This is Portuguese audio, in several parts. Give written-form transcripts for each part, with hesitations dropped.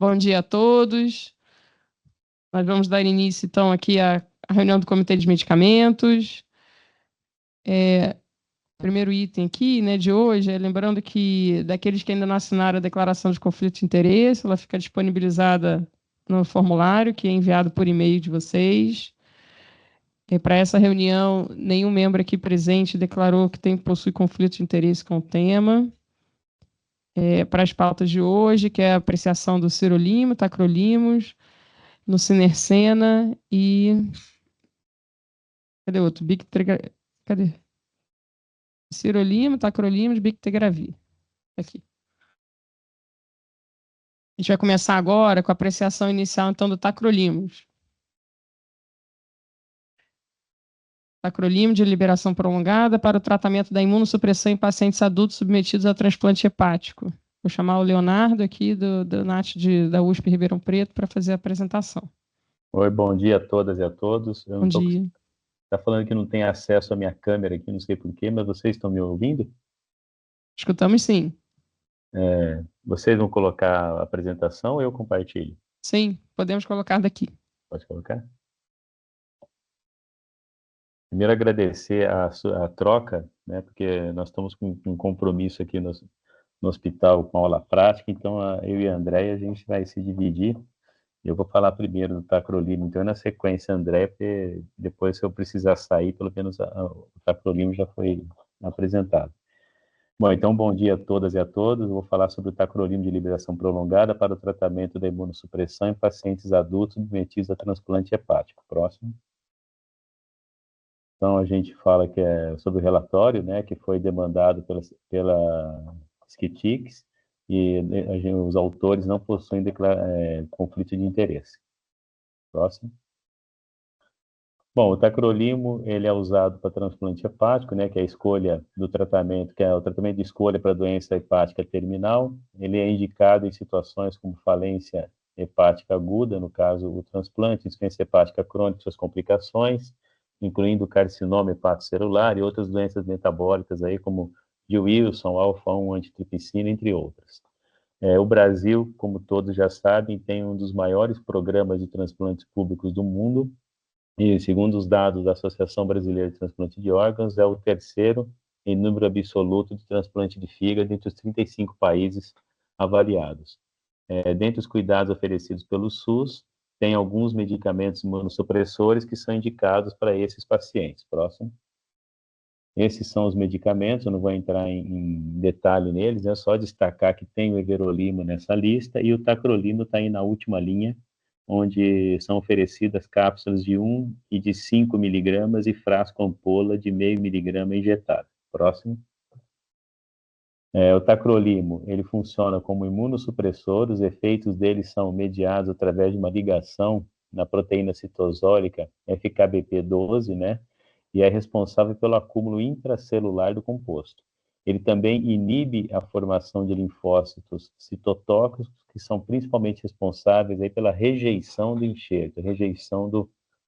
Bom dia a todos. Nós vamos dar início, então, aqui à reunião do Comitê de Medicamentos. O primeiro item aqui, né, de hoje, lembrando que daqueles que ainda não assinaram a declaração de conflito de interesse, ela fica disponibilizada no formulário que é enviado por e-mail de vocês. Para essa reunião, nenhum membro aqui presente declarou que possui conflito de interesse com o tema. Para as pautas de hoje, que é a apreciação do sirolimo, tacrolimus, no Cinercena e... Cadê outro? Cadê? Sirolimo, tacrolimus, bictegravir. Aqui. A gente vai começar agora com a apreciação inicial, então, do tacrolimus. Tacrolimus de liberação prolongada para o tratamento da imunossupressão em pacientes adultos submetidos a transplante hepático. Vou chamar o Leonardo aqui, do NAT da USP Ribeirão Preto, para fazer a apresentação. Oi, bom dia a todas e a todos. Bom dia. Está falando que não tem acesso à minha câmera aqui, não sei porquê, mas vocês estão me ouvindo? Escutamos sim. Vocês vão colocar a apresentação ou eu compartilho? Sim, podemos colocar daqui. Pode colocar? Primeiro agradecer a troca, né, porque nós estamos com um compromisso aqui no hospital com aula prática, então eu e a Andréia, a gente vai se dividir. Eu vou falar primeiro do tacrolimus, então na sequência, André, porque depois se eu precisar sair, pelo menos o tacrolimus já foi apresentado. Bom, então bom dia a todas e a todos. Eu vou falar sobre o tacrolimus de liberação prolongada para o tratamento da imunossupressão em pacientes adultos submetidos a transplante hepático. Próximo. Então a gente fala que é sobre o relatório, né, que foi demandado pela Skitix e os autores não possuem conflito de interesse. Próximo. Bom, o tacrolimus, ele é usado para transplante hepático, né, que é a escolha do tratamento, que é o tratamento de escolha para doença hepática terminal. Ele é indicado em situações como falência hepática aguda, no caso, o transplante, insuficiência hepática crônica, suas complicações, incluindo carcinoma hepatocelular e outras doenças metabólicas aí, como de Wilson, alfa-1 antitripsina, entre outras. O Brasil, como todos já sabem, tem um dos maiores programas de transplantes públicos do mundo, e, segundo os dados da Associação Brasileira de Transplante de Órgãos, é o terceiro em número absoluto de transplante de fígado entre os 35 países avaliados. Dentre os cuidados oferecidos pelo SUS, tem alguns medicamentos imunossupressores que são indicados para esses pacientes. Próximo. Esses são os medicamentos, eu não vou entrar em detalhe neles, é só destacar que tem o everolimo nessa lista e o tacrolimus está aí na última linha, onde são oferecidas cápsulas de 1 e de 5 miligramas e frasco ampola de meio miligrama injetado. Próximo. O tacrolimus, ele funciona como imunossupressor, os efeitos dele são mediados através de uma ligação na proteína citosólica FKBP12, né? E é responsável pelo acúmulo intracelular do composto. Ele também inibe a formação de linfócitos citotóxicos, que são principalmente responsáveis aí pela rejeição do enxerto, rejeição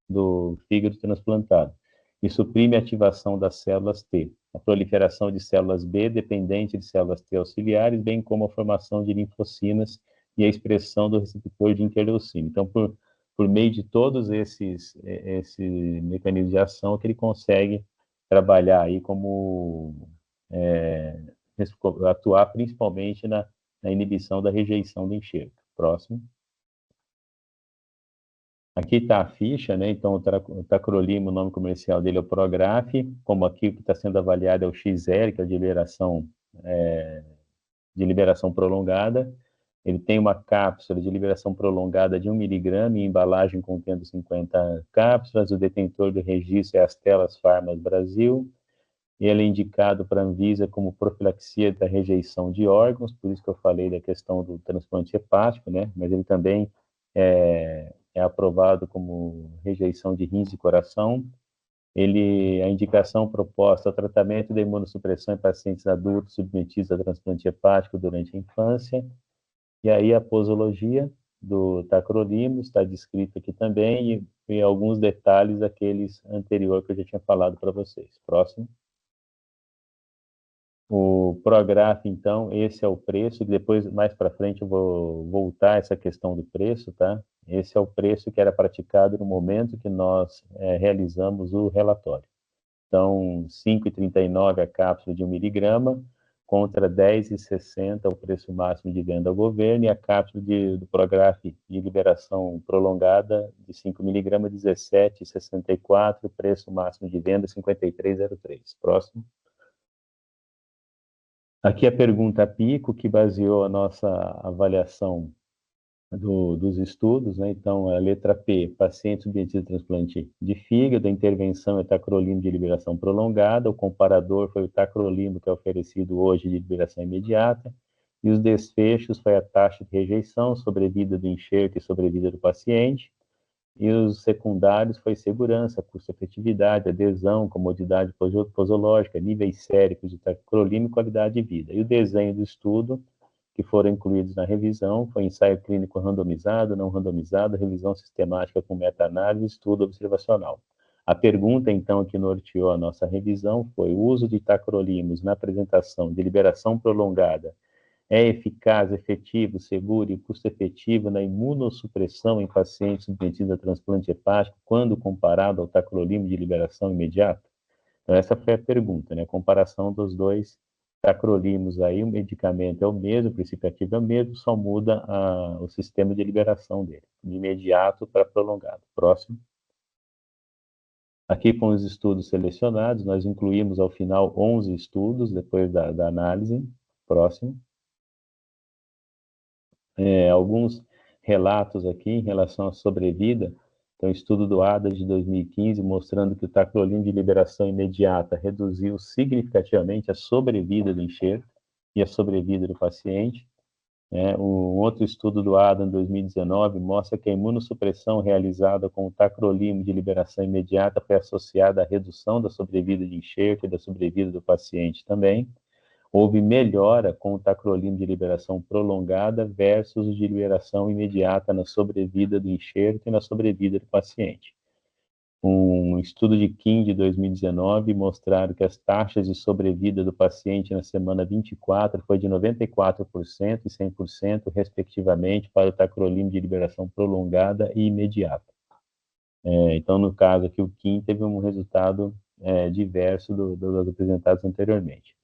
do fígado transplantado, e suprime a ativação das células T, a proliferação de células B dependente de células T auxiliares, bem como a formação de linfocinas e a expressão do receptor de interleucina. Então, por meio de todos esses mecanismos de ação, que ele consegue trabalhar aí como atuar principalmente na inibição da rejeição do enxerto. Próximo. Aqui está a ficha, né? Então, o tacrolimus, o nome comercial dele é o Prograf, como aqui o que está sendo avaliado é o XR, que é de liberação prolongada. Ele tem uma cápsula de liberação prolongada de 1 miligrama e embalagem contendo 50 cápsulas. O detentor do registro é Astellas Pharma Brasil. Ele é indicado para a Anvisa como profilaxia da rejeição de órgãos, por isso que eu falei da questão do transplante hepático, né? Mas ele também é aprovado como rejeição de rins e coração. A indicação proposta ao tratamento da imunossupressão em pacientes adultos submetidos a transplante hepático durante a infância. E aí a posologia do tacrolimus está descrita aqui também, e alguns detalhes daqueles anterior que eu já tinha falado para vocês. Próximo. O Prograf, então, esse é o preço, que depois, mais para frente, eu vou voltar a essa questão do preço, tá? Esse é o preço que era praticado no momento que nós realizamos o relatório. Então, 5,39 a cápsula de 1 miligrama, contra 10,60 o preço máximo de venda ao governo, e a cápsula do Prograf de liberação prolongada de 5 miligramas, 17,64, preço máximo de venda 53,03. Próximo. Aqui a pergunta Pico, que baseou a nossa avaliação dos estudos, né? Então, a letra P, paciente submetido a transplante de fígado, a intervenção é tacrolimo de liberação prolongada, o comparador foi o tacrolimo que é oferecido hoje de liberação imediata, e os desfechos foi a taxa de rejeição, sobrevida do enxerto e sobrevida do paciente, e os secundários foi segurança, custo-efetividade, adesão, comodidade posológica, níveis séricos de tacrolimo e qualidade de vida. E o desenho do estudo, que foram incluídos na revisão, foi ensaio clínico randomizado, não randomizado, revisão sistemática com meta-análise, estudo observacional. A pergunta, então, que norteou a nossa revisão foi: o uso de tacrolimos na apresentação de liberação prolongada é eficaz, efetivo, seguro e custo-efetivo na imunossupressão em pacientes submetidos a transplante hepático quando comparado ao tacrolimo de liberação imediata? Então, essa foi a pergunta, né? A comparação dos dois tacrolimos aí, o medicamento é o mesmo, o princípio ativo é o mesmo, só muda o sistema de liberação dele, de imediato para prolongado. Próximo. Aqui com os estudos selecionados, nós incluímos ao final 11 estudos, depois da análise. Próximo. Alguns relatos aqui em relação à sobrevida. Então, estudo do ADA de 2015, mostrando que o tacrolimo de liberação imediata reduziu significativamente a sobrevida do enxerto e a sobrevida do paciente. Um outro estudo do ADA em 2019 mostra que a imunossupressão realizada com o tacrolimo de liberação imediata foi associada à redução da sobrevida de enxerto e da sobrevida do paciente também. Houve melhora com o tacrolimo de liberação prolongada versus o de liberação imediata na sobrevida do enxerto e na sobrevida do paciente. Um estudo de Kim de 2019 mostraram que as taxas de sobrevida do paciente na semana 24 foi de 94% e 100%, respectivamente, para o tacrolimo de liberação prolongada e imediata. Então, no caso aqui, o Kim teve um resultado diverso dos apresentados anteriormente.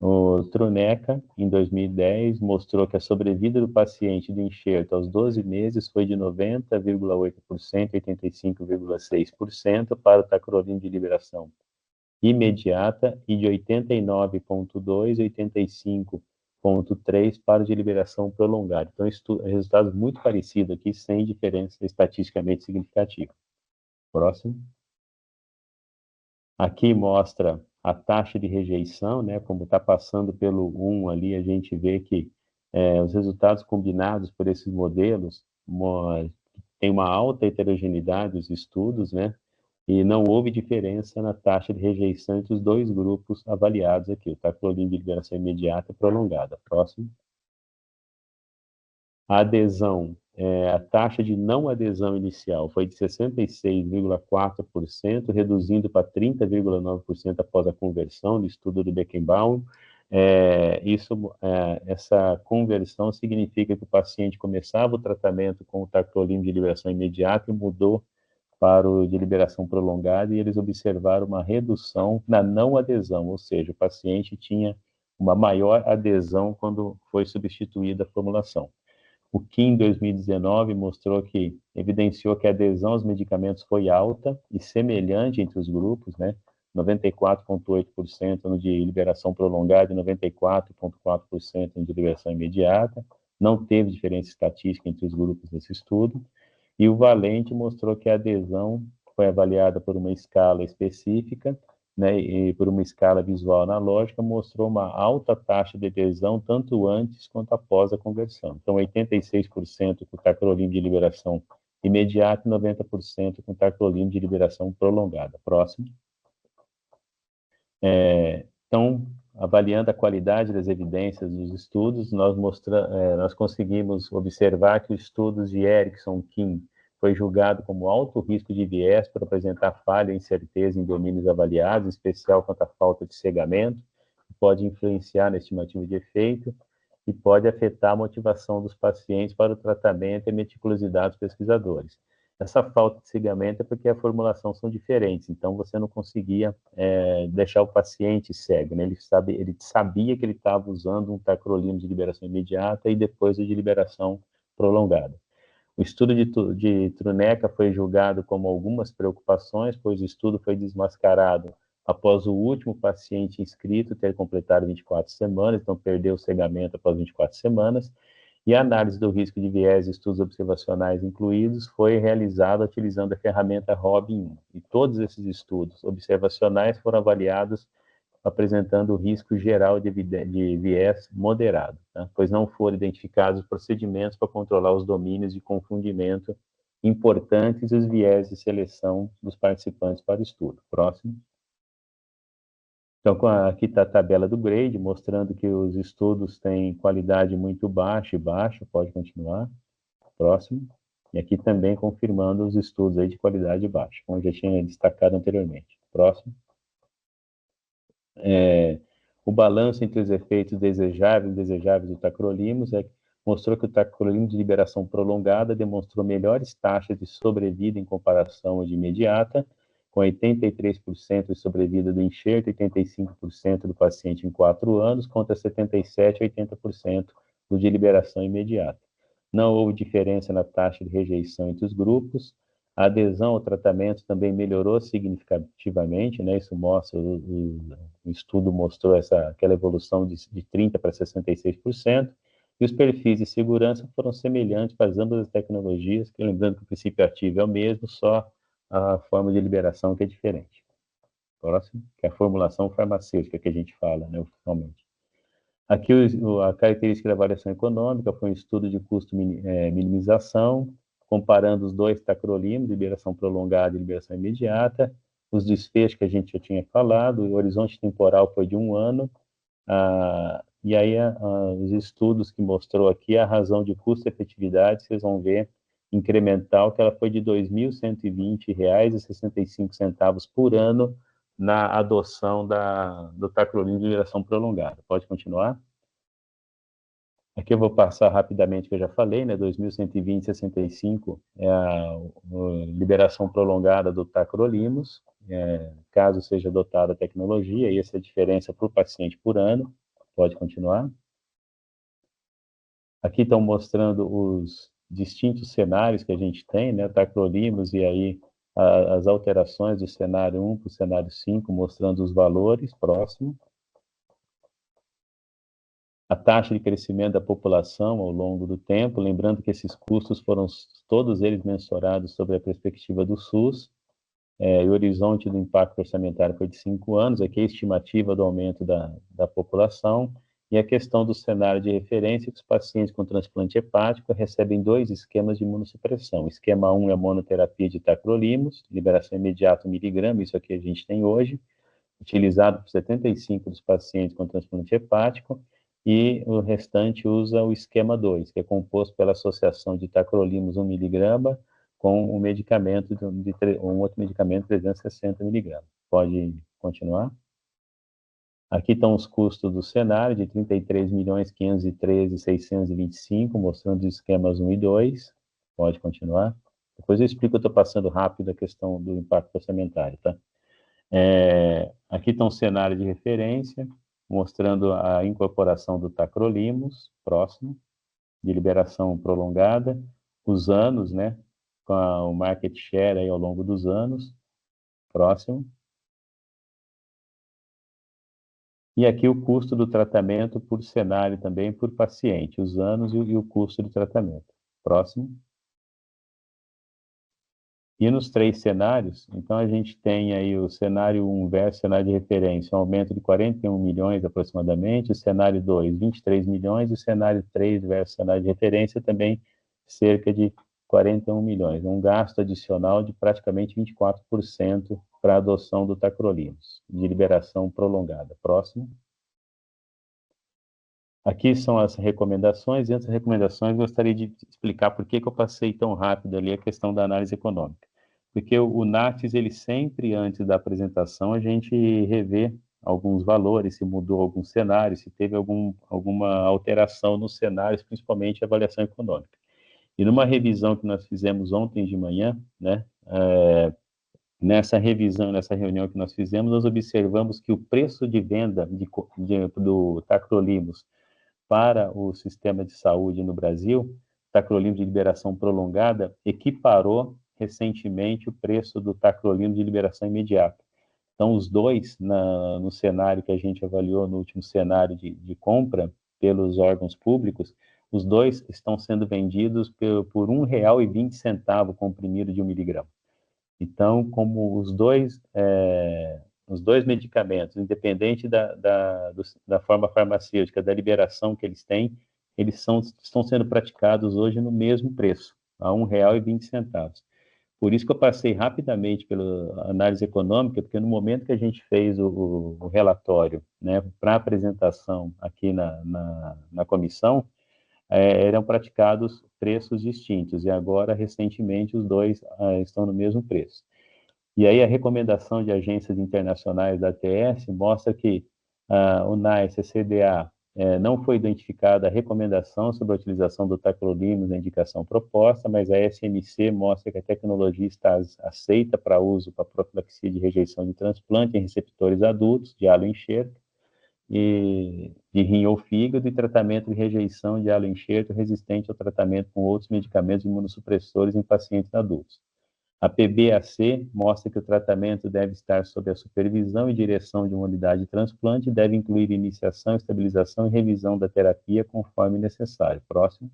O Truneca, em 2010, mostrou que a sobrevida do paciente do enxerto aos 12 meses foi de 90,8% e 85,6% para o tacrolimo de liberação imediata e de 89,2% e 85,3% para o de liberação prolongada. Então, resultados muito parecidos aqui, sem diferença estatisticamente significativa. Próximo. Aqui mostra a taxa de rejeição, né? Como está passando pelo 1 ali, a gente vê que os resultados combinados por esses modelos tem uma alta heterogeneidade dos estudos, né? E não houve diferença na taxa de rejeição entre os dois grupos avaliados aqui, o tacrolimo de liberação imediata e prolongada. Próximo. A adesão, a taxa de não adesão inicial foi de 66,4%, reduzindo para 30,9% após a conversão do estudo do Beckenbaum. Essa conversão significa que o paciente começava o tratamento com o tacrolimo de liberação imediata e mudou para o de liberação prolongada, e eles observaram uma redução na não adesão, ou seja, o paciente tinha uma maior adesão quando foi substituída a formulação. O Kim 2019 evidenciou que a adesão aos medicamentos foi alta e semelhante entre os grupos, né? 94,8% no de liberação prolongada e 94,4% no de liberação imediata. Não teve diferença estatística entre os grupos nesse estudo. E o Valente mostrou que a adesão foi avaliada por uma escala específica, né, e por uma escala visual analógica, mostrou uma alta taxa de adesão tanto antes quanto após a conversão. Então, 86% com tacrolimo de liberação imediata e 90% com tacrolimo de liberação prolongada. Próximo. Então, avaliando a qualidade das evidências dos estudos, nós conseguimos observar que os estudos de Erickson Kim foi julgado como alto risco de viés por apresentar falha e incerteza em domínios avaliados, em especial quanto à falta de cegamento, pode influenciar na estimativa de efeito e pode afetar a motivação dos pacientes para o tratamento e a meticulosidade dos pesquisadores. Essa falta de cegamento é porque a formulação são diferentes, então você não conseguia deixar o paciente cego, né? Ele sabia que ele estava usando um tacrolimus de liberação imediata e depois o de liberação prolongada. O estudo de Truneca foi julgado como algumas preocupações, pois o estudo foi desmascarado após o último paciente inscrito ter completado 24 semanas, então perdeu o cegamento após 24 semanas, e a análise do risco de viés e estudos observacionais incluídos foi realizada utilizando a ferramenta Robin 1. E todos esses estudos observacionais foram avaliados apresentando o risco geral de viés moderado, tá? Pois não foram identificados procedimentos para controlar os domínios de confundimento importantes e os viés de seleção dos participantes para o estudo. Próximo. Então, aqui está a tabela do grade, mostrando que os estudos têm qualidade muito baixa e baixa, pode continuar. Próximo. E aqui também confirmando os estudos aí de qualidade baixa, como eu já tinha destacado anteriormente. Próximo. O balanço entre os efeitos desejáveis e indesejáveis do tacrolimus mostrou que o tacrolimus de liberação prolongada demonstrou melhores taxas de sobrevida em comparação à de imediata, com 83% de sobrevida do enxerto e 85% do paciente em 4 anos, contra 77% e 80% do de liberação imediata. Não houve diferença na taxa de rejeição entre os grupos. A adesão ao tratamento também melhorou significativamente, né? Isso mostra, o estudo mostrou aquela evolução de 30% para 66%, e os perfis de segurança foram semelhantes para ambas as tecnologias, que lembrando que o princípio ativo é o mesmo, só a forma de liberação que é diferente. Próximo, que é a formulação farmacêutica que a gente fala, né, oficialmente. Aqui a característica da variação econômica foi um estudo de custo-minimização, comparando os dois tacrolimus, liberação prolongada e liberação imediata, os desfechos que a gente já tinha falado, o horizonte temporal foi de 1 ano, e aí os estudos que mostrou aqui, a razão de custo-efetividade, vocês vão ver, incremental, que ela foi de R$ 2.120,65 por ano na adoção do tacrolimus de liberação prolongada. Pode continuar? Aqui eu vou passar rapidamente, que eu já falei, né? 2.120,65 é a liberação prolongada do tacrolimus, caso seja adotada a tecnologia, e essa é a diferença para o paciente por ano. Pode continuar. Aqui estão mostrando os distintos cenários que a gente tem, né? Tacrolimus e aí as alterações do cenário 1 para o cenário 5, mostrando os valores. Próximo. A taxa de crescimento da população ao longo do tempo, lembrando que esses custos foram todos eles mensurados sobre a perspectiva do SUS, e o horizonte do impacto orçamentário foi de 5 anos, aqui a estimativa do aumento da população, e a questão do cenário de referência, que os pacientes com transplante hepático recebem 2 esquemas de imunossupressão. Esquema 1 é a monoterapia de tacrolimus, liberação imediata 1 miligrama, isso aqui a gente tem hoje, utilizado por 75% dos pacientes com transplante hepático, e o restante usa o esquema 2, que é composto pela associação de tacrolimus 1 miligrama com um medicamento, um outro medicamento 360 miligramas. Pode continuar? Aqui estão os custos do cenário, de 33.513.625, mostrando os esquemas 1 e 2. Pode continuar? Depois eu explico, eu estou passando rápido a questão do impacto orçamentário, tá? Aqui está um cenário de referência, mostrando a incorporação do tacrolimus, próximo, de liberação prolongada, os anos, né, com o market share aí ao longo dos anos, próximo. E aqui o custo do tratamento por cenário também, por paciente, os anos e o custo do tratamento. Próximo. E nos 3 cenários, então a gente tem aí o cenário 1 versus cenário de referência, um aumento de 41 milhões aproximadamente, o cenário 2, 23 milhões, e o cenário 3 versus cenário de referência também cerca de 41 milhões, um gasto adicional de praticamente 24% para a adoção do tacrolimus, de liberação prolongada. Próximo. Aqui são as recomendações, e antes das recomendações, gostaria de explicar por que eu passei tão rápido ali a questão da análise econômica. Porque o NATS, ele sempre, antes da apresentação, a gente revê alguns valores, se mudou alguns cenários, se teve alguma alteração nos cenários, principalmente a avaliação econômica. E numa revisão que nós fizemos ontem de manhã, né, nessa revisão, nessa reunião que nós fizemos, nós observamos que o preço de venda do tacrolimus para o sistema de saúde no Brasil, tacrolimus de liberação prolongada, equiparou recentemente o preço do tacrolimus de liberação imediata. Então, os dois, no cenário que a gente avaliou, no último cenário de compra pelos órgãos públicos, os dois estão sendo vendidos por R$ 1,20 comprimido de 1 miligrama. Então, como os dois medicamentos, independente da forma farmacêutica, da liberação que eles têm, eles estão sendo praticados hoje no mesmo preço, a R$ 1,20. Por isso que eu passei rapidamente pela análise econômica, porque no momento que a gente fez o relatório, né, para apresentação aqui na comissão, eram praticados preços distintos, e agora, recentemente, os dois estão no mesmo preço. E aí a recomendação de agências internacionais da ATS mostra que o NICE, a CDA, não foi identificada a recomendação sobre a utilização do tacrolimus na indicação proposta, mas a SMC mostra que a tecnologia está aceita para uso para profilaxia de rejeição de transplante em receptores adultos de halo enxerto, e de rim ou fígado, e tratamento de rejeição de halo enxerto resistente ao tratamento com outros medicamentos imunossupressores em pacientes adultos. A PBAC mostra que o tratamento deve estar sob a supervisão e direção de uma unidade de transplante e deve incluir iniciação, estabilização e revisão da terapia conforme necessário. Próximo.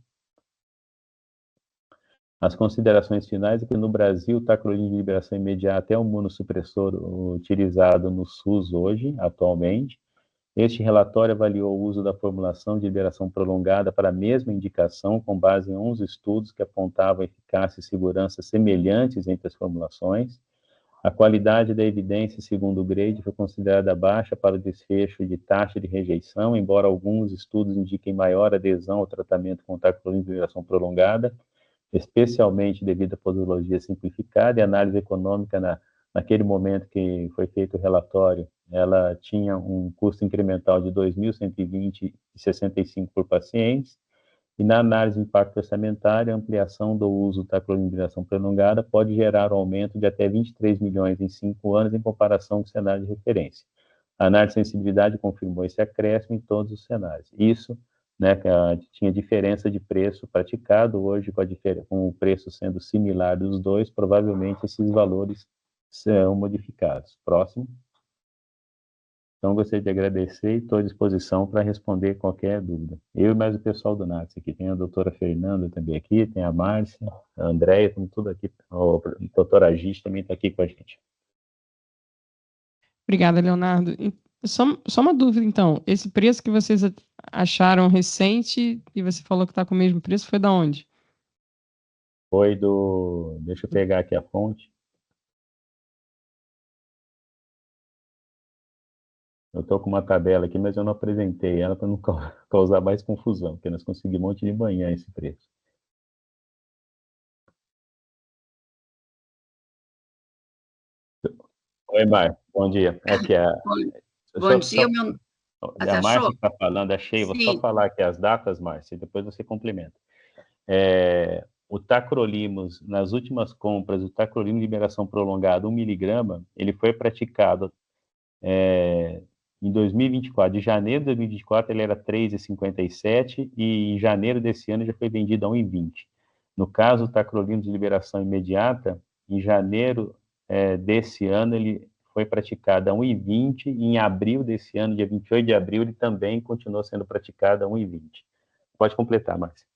As considerações finais é que no Brasil o tacrolimus de liberação imediata é um imunossupressor utilizado no SUS hoje, atualmente. Este relatório avaliou o uso da formulação de liberação prolongada para a mesma indicação, com base em 11 estudos que apontavam eficácia e segurança semelhantes entre as formulações. A qualidade da evidência segundo grade foi considerada baixa para o desfecho de taxa de rejeição, embora alguns estudos indiquem maior adesão ao tratamento com tacrolimus de liberação prolongada, especialmente devido à posologia simplificada e análise econômica naquele momento que foi feito o relatório. Ela tinha um custo incremental de R$ 2.120,65 por paciente, e na análise de impacto orçamentário, a ampliação do uso da tacrolimus de liberação prolongada pode gerar um aumento de até 23 milhões em 5 anos em comparação com o cenário de referência. A análise de sensibilidade confirmou esse acréscimo em todos os cenários. Isso, né, tinha diferença de preço praticado, hoje com o preço sendo similar dos dois, provavelmente esses valores serão modificados. Próximo. Então, gostaria de agradecer e estou à disposição para responder qualquer dúvida. Eu e mais o pessoal do NATS aqui. Tem a doutora Fernanda também aqui, tem a Márcia, a Andréia, estamos tudo aqui. O doutor Agis também está aqui com a gente. Obrigada, Leonardo. Só uma dúvida, então. Esse preço que vocês acharam recente e você falou que está com o mesmo preço, foi da onde? Foi do... Deixa eu pegar aqui a fonte. Eu estou com uma tabela aqui, mas eu não apresentei ela para não causar mais confusão, porque nós conseguimos ontem de manhã esse preço. Oi, Mar, bom dia. Aqui é Bom dia, meu... A Márcia está falando, achei. Vou só falar aqui as datas, Márcia, e depois você complementa. O tacrolimus, nas últimas compras, o tacrolimus de liberação prolongada, 1 miligrama, ele foi praticado em 2024. De janeiro de 2024, ele era R$ 3,57 e em janeiro desse ano já foi vendido a R$ 1,20. No caso, o tacrolimus de liberação imediata, em janeiro desse ano, ele foi praticado a R$ 1,20 e em abril desse ano, dia 28 de abril, ele também continuou sendo praticado a R$ 1,20. Pode completar, Márcia.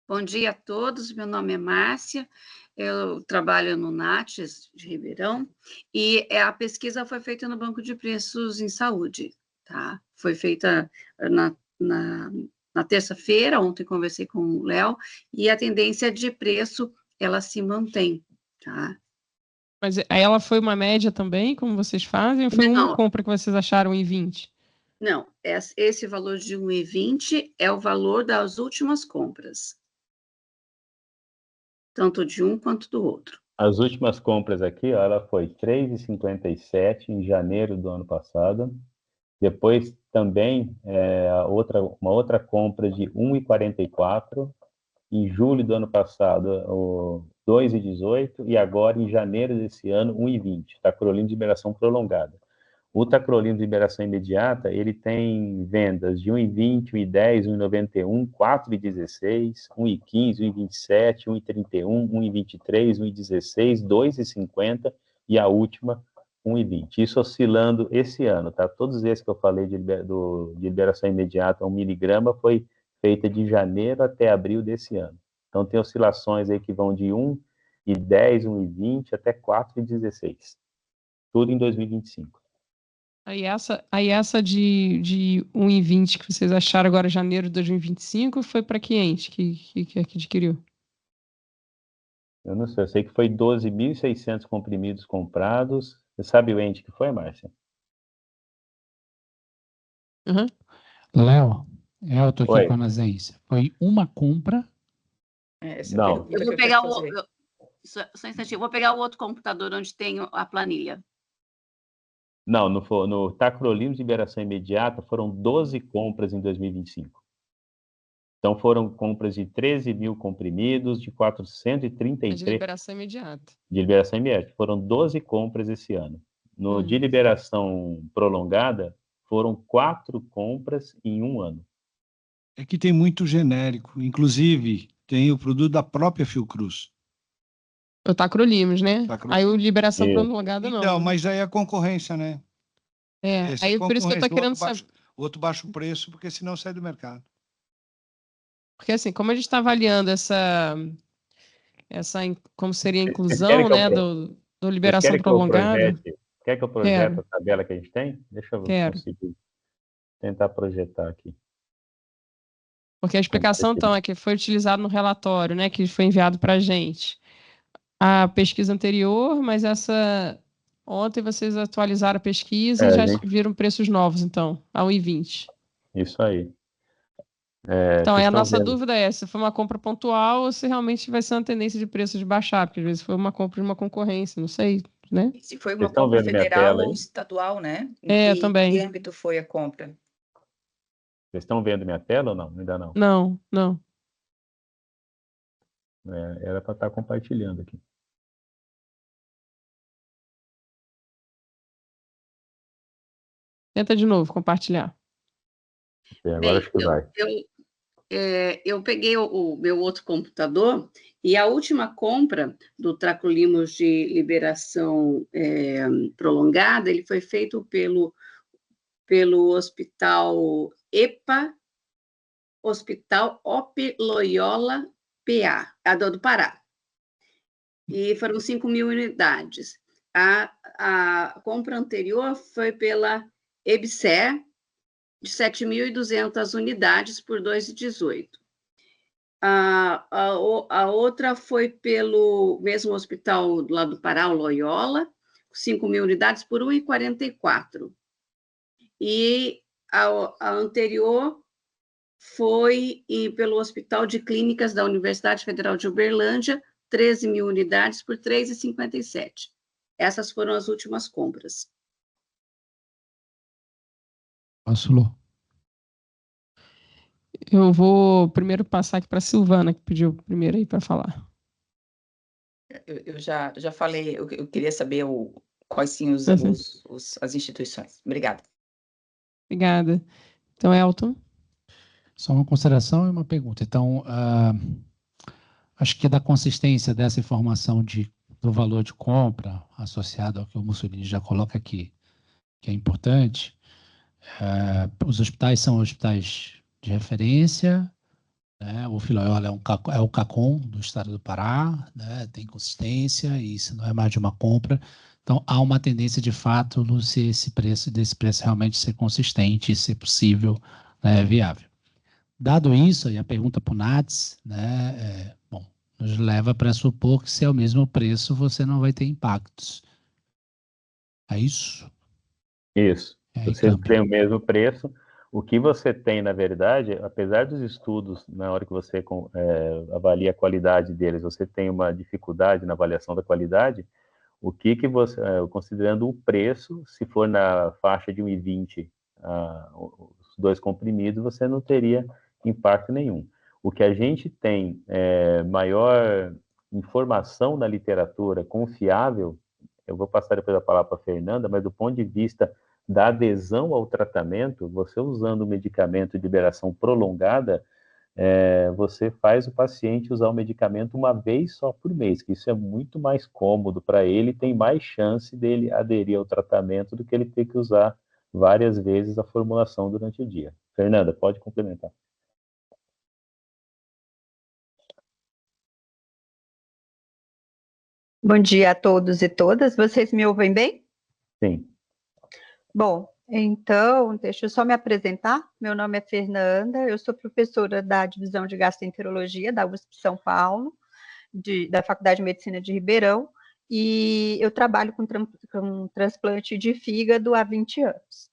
Bom dia a todos, meu nome é Márcia, eu trabalho no NATS de Ribeirão, e a pesquisa foi feita no Banco de Preços em Saúde, tá? Foi feita na terça-feira, ontem conversei com o Léo, e a tendência de preço, ela se mantém, tá? Mas aí ela foi uma média também, como vocês fazem, ou foi uma compra que vocês acharam em 20? Não, esse valor de 1,20 é o valor das últimas compras. Tanto de um quanto do outro. As últimas compras aqui, ó, ela foi R$ 3,57 em janeiro do ano passado. Depois também uma outra compra de R$ 1,44 em julho do ano passado, o 2,18 e agora em janeiro desse ano, 1,20. Tacrolimus de liberação prolongada. O tacrolimus de liberação imediata, ele tem vendas de 1,20, 1,10, 1,91, 4,16, 1,15, 1,27, 1,31, 1,23, 1,16, 2,50 e a última 1,20. Isso oscilando esse ano, tá? Todos esses que eu falei de liberação imediata, 1 miligrama, foi feita de janeiro até abril desse ano. Então tem oscilações aí que vão de 1,10, 1,20 até 4,16. Tudo em 2025. Aí essa de 1,20 que vocês acharam agora em janeiro de 2025 foi para que ente que adquiriu? Eu não sei, eu sei que foi 12.600 comprimidos comprados. Você sabe o ente que foi, Márcia? Uhum. Léo, eu tô aqui Oi. com a Anasência. Foi uma compra. Essa Não. pergunta Eu vou que pegar quero fazer. Só um instantinho, eu vou pegar o outro computador onde tem a planilha. Não, no tacrolimus de liberação imediata foram 12 compras em 2025. Então foram compras de 13 mil comprimidos, de É 433 de liberação imediata. de liberação imediata. Foram 12 compras esse ano. No de liberação prolongada, foram 4 compras em um ano. É que tem muito genérico. Inclusive, tem o produto da própria Fiocruz. O tacrolimus, né? Tacrolimus. Aí o liberação Isso. prolongada não. Então, né? mas aí é a concorrência, né? Esse Aí por isso que eu tô querendo saber. Outro baixa o preço, porque senão sai do mercado. Porque assim, como a gente está avaliando como seria a Vocês inclusão, querem que eu né, do liberação prolongada. Quer que eu projete a tabela que a gente tem? Deixa eu conseguir tentar projetar aqui. Porque a explicação, então, é que foi utilizado no relatório, né, que foi enviado para a gente. A pesquisa anterior, mas ontem vocês atualizaram a pesquisa e já viram preços novos, então, a 1,20. Isso aí. Então, a nossa dúvida é se foi uma compra pontual ou se realmente vai ser uma tendência de preço de baixar, porque às vezes foi uma compra de uma concorrência, não sei, né? E se foi uma compra federal ou estadual, né? Também. Em que âmbito foi a compra? Vocês estão vendo minha tela ou não? Ainda não? Não. Era para estar compartilhando aqui. Tenta de novo, compartilhar. Agora acho que vai. Eu peguei o meu outro computador e a última compra do tacrolimus de liberação prolongada, ele foi feito pelo Hospital EPA, Hospital OP Loyola PA, do Pará. E foram 5.000 unidades. A compra anterior foi pela EBSER, de 7.200 unidades por 2,18. A outra foi pelo mesmo hospital lá do Pará, o Loyola, 5.000 unidades por 1,44. E a anterior foi pelo Hospital de Clínicas da Universidade Federal de Uberlândia, 13.000 unidades por 3,57. Essas foram as últimas compras. Passou. Eu vou primeiro passar aqui para a Silvana, que pediu primeiro aí para falar. Eu já falei, eu queria saber quais sim as instituições. Obrigada. Obrigada. Então, Elton. Só uma consideração e uma pergunta. Então, acho que da consistência dessa informação do valor de compra associado ao que o Mussolini já coloca aqui, que é importante. Os hospitais são hospitais de referência, né? O Filoiola é o CACOM do estado do Pará, né? Tem consistência e isso não é mais de uma compra. Então, há uma tendência, de fato, desse preço realmente ser consistente e ser possível, né, viável. Dado isso, e a pergunta para o Nats, né, nos leva para supor que se é o mesmo preço, você não vai ter impactos. É isso? Isso. Você tem o mesmo preço. O que você tem, na verdade, apesar dos estudos, na hora que você avalia a qualidade deles, você tem uma dificuldade na avaliação da qualidade, o que você, considerando o preço, se for na faixa de 1,20 os 2 comprimidos, você não teria impacto nenhum. O que a gente tem maior informação na literatura confiável, eu vou passar depois a palavra para a Fernanda, mas do ponto de vista da adesão ao tratamento, você usando o medicamento de liberação prolongada, você faz o paciente usar o medicamento uma vez só por mês, que isso é muito mais cômodo para ele, tem mais chance dele aderir ao tratamento do que ele ter que usar várias vezes a formulação durante o dia. Fernanda, pode complementar. Bom dia a todos e todas. Vocês me ouvem bem? Sim. Bom, então, deixa eu só me apresentar. Meu nome é Fernanda, eu sou professora da Divisão de Gastroenterologia da USP São Paulo, da Faculdade de Medicina de Ribeirão, e eu trabalho com transplante de fígado há 20 anos.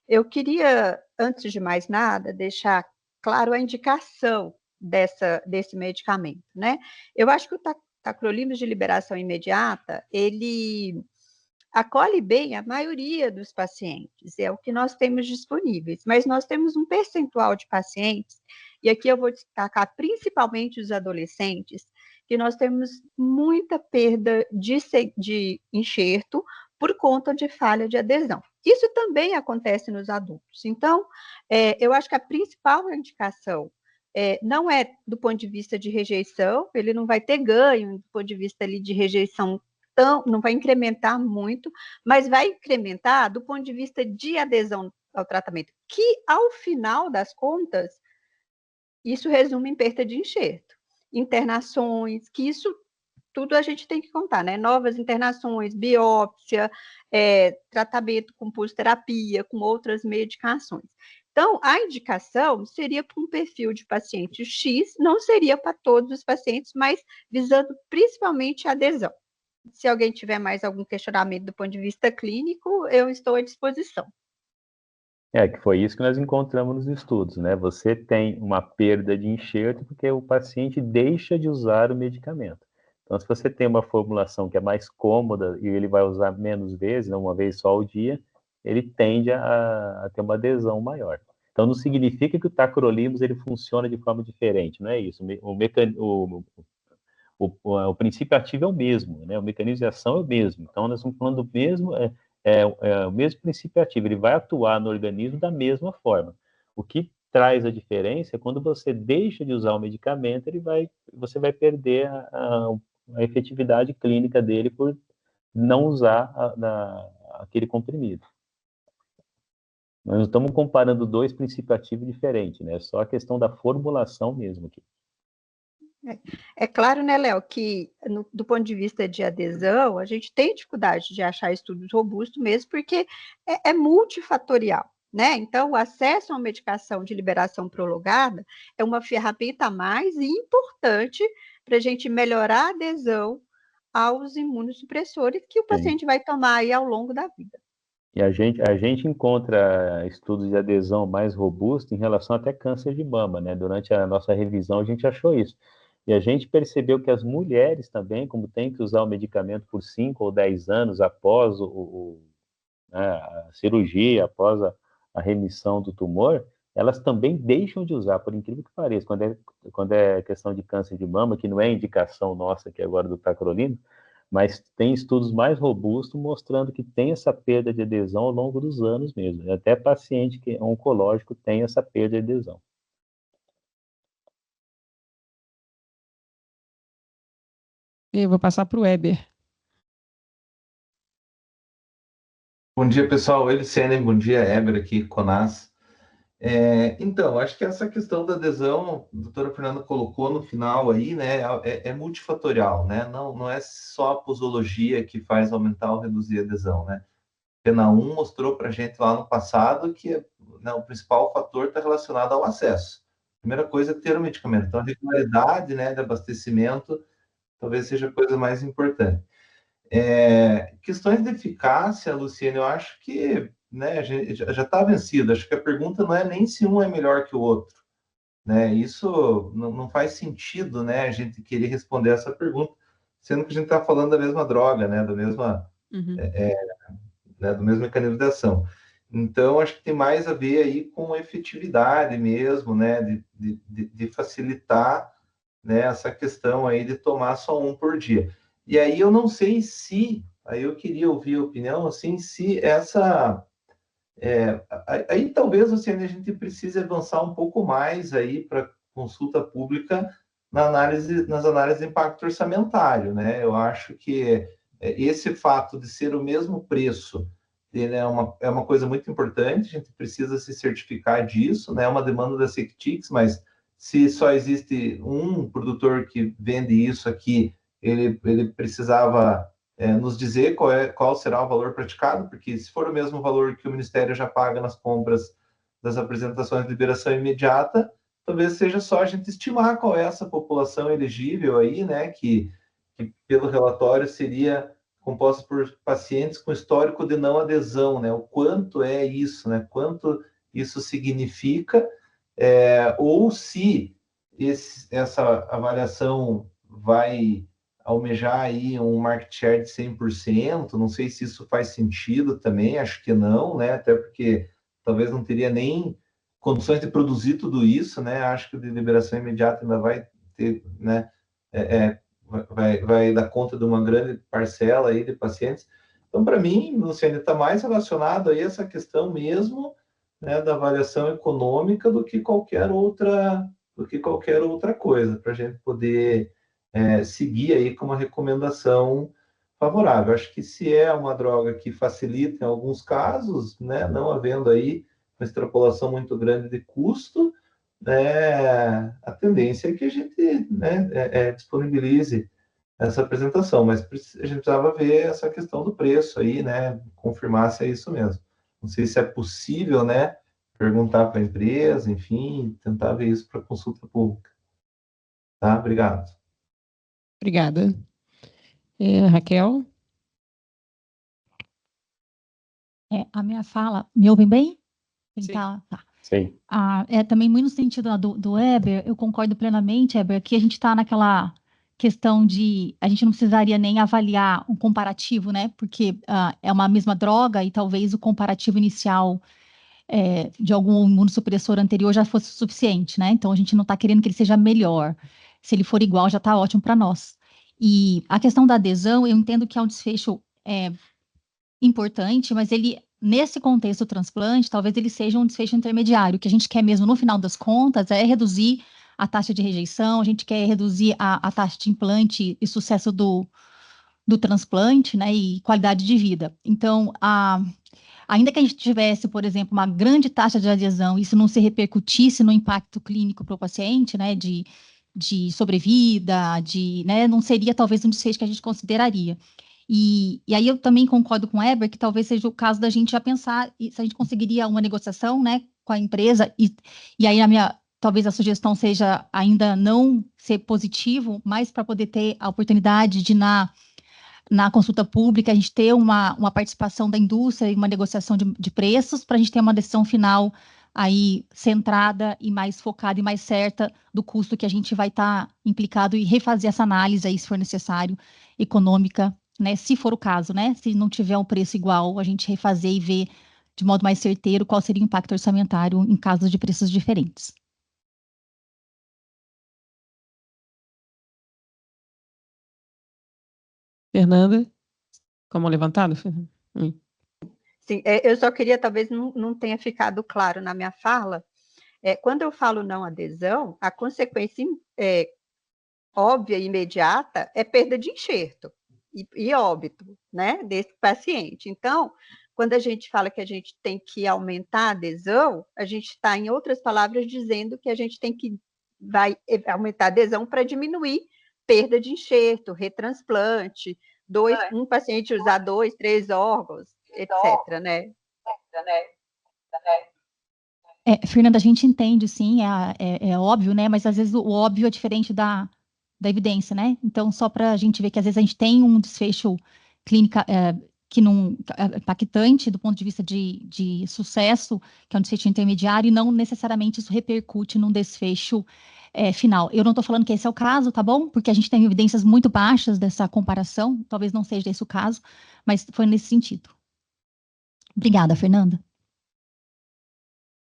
Eu queria, antes de mais nada, deixar claro a indicação desse medicamento, né? Eu acho que o tacrolimus de liberação imediata, ele acolhe bem a maioria dos pacientes, é o que nós temos disponíveis, mas nós temos um percentual de pacientes, e aqui eu vou destacar principalmente os adolescentes, que nós temos muita perda de enxerto por conta de falha de adesão. Isso também acontece nos adultos. Então, eu acho que a principal indicação não é do ponto de vista de rejeição, ele não vai ter ganho do ponto de vista ali de rejeição, não vai incrementar muito, mas vai incrementar do ponto de vista de adesão ao tratamento, que ao final das contas, isso resume em perda de enxerto, internações, que isso tudo a gente tem que contar, né? Novas internações, biópsia, tratamento com pulsoterapia, com outras medicações. Então, a indicação seria para um perfil de paciente X, não seria para todos os pacientes, mas visando principalmente a adesão. Se alguém tiver mais algum questionamento do ponto de vista clínico, eu estou à disposição. Que foi isso que nós encontramos nos estudos, né? Você tem uma perda de enxerto porque o paciente deixa de usar o medicamento. Então, se você tem uma formulação que é mais cômoda e ele vai usar menos vezes, não uma vez só ao dia, ele tende a ter uma adesão maior. Então, não significa que o tacrolimus ele funciona de forma diferente, não é isso. O princípio ativo é o mesmo, né? O mecanismo de ação é o mesmo. Então, nós estamos falando do mesmo, o mesmo princípio ativo, ele vai atuar no organismo da mesma forma. O que traz a diferença é quando você deixa de usar o medicamento, você vai perder a efetividade clínica dele por não usar aquele comprimido. Nós não estamos comparando dois princípios ativos diferentes, né? É só a questão da formulação mesmo aqui. É claro, né, Léo, que do ponto de vista de adesão, a gente tem dificuldade de achar estudos robustos mesmo, porque é multifatorial, né? Então, o acesso a uma medicação de liberação prolongada é uma ferramenta mais importante para a gente melhorar a adesão aos imunossupressores que o paciente vai tomar aí ao longo da vida. E a gente encontra estudos de adesão mais robustos em relação até câncer de mama, né? Durante a nossa revisão, a gente achou isso. E a gente percebeu que as mulheres também, como tem que usar o medicamento por 5 ou 10 anos após a cirurgia, após a remissão do tumor, elas também deixam de usar, por incrível que pareça. Quando é questão de câncer de mama, que não é indicação nossa aqui agora do tacrolimus, mas tem estudos mais robustos mostrando que tem essa perda de adesão ao longo dos anos mesmo. Até paciente que é oncológico tem essa perda de adesão. Eu vou passar para o Weber. Bom dia, pessoal. Elisene, bom dia. Weber aqui, Conas. Então, acho que essa questão da adesão, a doutora Fernanda colocou no final aí, né, é multifatorial, né? Não é só a posologia que faz aumentar ou reduzir a adesão, né? Pena 1 mostrou para a gente lá no passado que né, o principal fator está relacionado ao acesso. A primeira coisa é ter o medicamento. Então, a regularidade, né, de abastecimento talvez seja a coisa mais importante. Questões de eficácia, Luciane, eu acho que né, já está vencido. Acho que a pergunta não é nem se um é melhor que o outro, né? Isso não faz sentido, né, a gente querer responder essa pergunta, sendo que a gente está falando da mesma droga, né, da mesma, né, do mesmo mecanismo de ação. Então, acho que tem mais a ver aí com efetividade mesmo, né, de facilitar, né, essa questão aí de tomar só um por dia. E aí eu não sei se, aí eu queria ouvir a opinião, assim, se essa... aí talvez, assim, a gente precise avançar um pouco mais aí para consulta pública nas análises de impacto orçamentário, né? Eu acho que esse fato de ser o mesmo preço, ele é uma coisa muito importante, a gente precisa se certificar disso, né? É uma demanda da Sectix, mas se só existe um produtor que vende isso aqui, ele precisava nos dizer qual será o valor praticado, porque se for o mesmo valor que o Ministério já paga nas compras das apresentações de liberação imediata, talvez seja só a gente estimar qual é essa população elegível aí, né, que pelo relatório seria composta por pacientes com histórico de não adesão, né, o quanto é isso, né, quanto isso significa, ou se essa avaliação vai almejar aí um market share de 100%, não sei se isso faz sentido também, acho que não, né, até porque talvez não teria nem condições de produzir tudo isso, né, acho que o de liberação imediata ainda vai ter, né, vai dar conta de uma grande parcela aí de pacientes. Então, para mim, Luciane, está mais relacionado aí a essa questão mesmo, né, da avaliação econômica do que qualquer outra coisa, para a gente poder seguir aí com uma recomendação favorável. Acho que se é uma droga que facilita em alguns casos, né, não havendo aí uma extrapolação muito grande de custo, né, a tendência é que a gente, né, disponibilize essa apresentação, mas a gente precisava ver essa questão do preço aí, né, confirmar se é isso mesmo. Não sei se é possível, né, perguntar para a empresa, enfim, tentar ver isso para consulta pública. Tá? Obrigado. Obrigada. Raquel? A minha fala, me ouvem bem? Sim. Tá. Sim. Também muito no sentido do Eber, eu concordo plenamente, Eber, que a gente está naquela questão de a gente não precisaria nem avaliar um comparativo, né? Porque é uma mesma droga e talvez o comparativo inicial de algum imunossupressor anterior já fosse suficiente, né? Então a gente não está querendo que ele seja melhor. Se ele for igual, já está ótimo para nós. E a questão da adesão, eu entendo que é um desfecho importante, mas ele, nesse contexto do transplante, talvez ele seja um desfecho intermediário. O que a gente quer mesmo, no final das contas, é reduzir a taxa de rejeição, a gente quer reduzir a taxa de implante e sucesso do transplante, né, e qualidade de vida. Então, ainda que a gente tivesse, por exemplo, uma grande taxa de adesão, isso não se repercutisse no impacto clínico para o paciente, né, de sobrevida, né, não seria talvez um desfecho que a gente consideraria. E aí eu também concordo com o Eber que talvez seja o caso da gente já pensar se a gente conseguiria uma negociação, né, com a empresa, e aí talvez a sugestão seja ainda não ser positivo, mas para poder ter a oportunidade de, na consulta pública, a gente ter uma participação da indústria e uma negociação de preços, para a gente ter uma decisão final aí centrada e mais focada e mais certa do custo que a gente vai estar implicado e refazer essa análise aí, se for necessário, econômica, né, se for o caso, né, se não tiver um preço igual, a gente refazer e ver de modo mais certeiro qual seria o impacto orçamentário em casos de preços diferentes. Fernanda? Com a mão levantada, Fernanda? Sim, eu só queria, talvez não tenha ficado claro na minha fala, quando eu falo não adesão, a consequência óbvia e imediata é perda de enxerto e óbito, né, desse paciente. Então, quando a gente fala que a gente tem que aumentar a adesão, a gente está, em outras palavras, dizendo que a gente vai aumentar a adesão para diminuir perda de enxerto, retransplante, um paciente usar 2, 3 órgãos, etc., né? Fernanda, a gente entende, sim, é óbvio, né? Mas às vezes o óbvio é diferente da evidência, né? Então, só para a gente ver que às vezes a gente tem um desfecho impactante do ponto de vista de sucesso, que é um desfecho intermediário, e não necessariamente isso repercute num desfecho final. Eu não estou falando que esse é o caso, tá bom? Porque a gente tem evidências muito baixas dessa comparação, talvez não seja esse o caso, mas foi nesse sentido. Obrigada, Fernanda.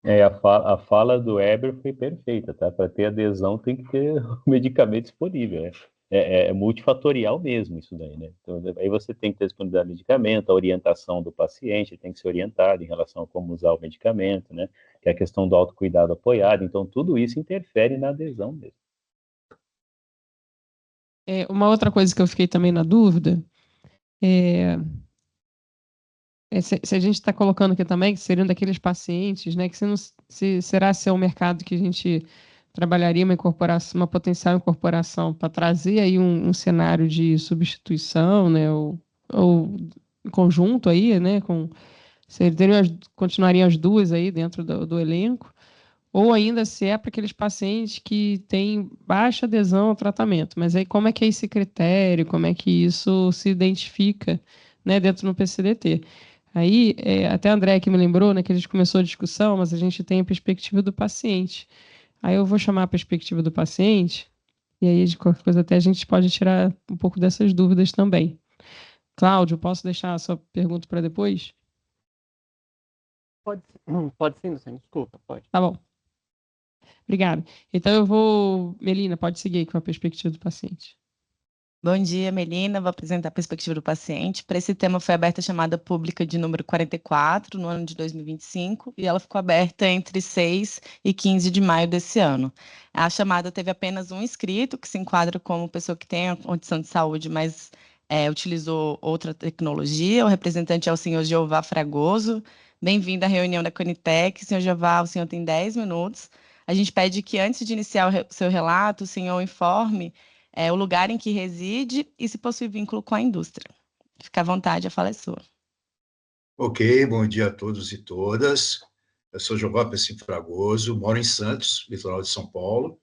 A fala do Eber foi perfeita, tá? Para ter adesão tem que ter o medicamento disponível, né? É multifatorial mesmo isso daí, né? Então, aí você tem que ter disponibilidade de medicamento, a orientação do paciente tem que ser orientado em relação a como usar o medicamento, né? Que é a questão do autocuidado apoiado. Então, tudo isso interfere na adesão mesmo. Uma outra coisa que eu fiquei também na dúvida se a gente está colocando aqui também, que seriam daqueles pacientes, né, que será se é um mercado que a gente trabalharia uma potencial incorporação para trazer aí um cenário de substituição, né, ou em conjunto aí, né, continuariam as duas aí dentro do elenco, ou ainda se é para aqueles pacientes que têm baixa adesão ao tratamento, mas aí como é que é esse critério, como é que isso se identifica, né, dentro do PCDT? Aí, até a André que me lembrou, né, que a gente começou a discussão, mas a gente tem a perspectiva do paciente. Aí eu vou chamar a perspectiva do paciente, e aí, de qualquer coisa, até a gente pode tirar um pouco dessas dúvidas também. Cláudio, posso deixar a sua pergunta para depois? Pode sim, Luciane, desculpa, pode. Tá bom. Obrigada. Então Melina, pode seguir aí com a perspectiva do paciente. Bom dia, Melina. Vou apresentar a perspectiva do paciente. Para esse tema foi aberta a chamada pública de número 44, no ano de 2025, e ela ficou aberta entre 6 e 15 de maio desse ano. A chamada teve apenas um inscrito, que se enquadra como pessoa que tem a condição de saúde, mas utilizou outra tecnologia. O representante é o senhor Jeová Fragoso. Bem-vindo à reunião da Conitec. Senhor Jeová, o senhor tem 10 minutos. A gente pede que, antes de iniciar o seu relato, o senhor informe o lugar em que reside e se possui vínculo com a indústria. Fica à vontade, a fala é sua. Ok, bom dia a todos e todas. Eu sou Jeová Pessim Fragoso, moro em Santos, litoral de São Paulo.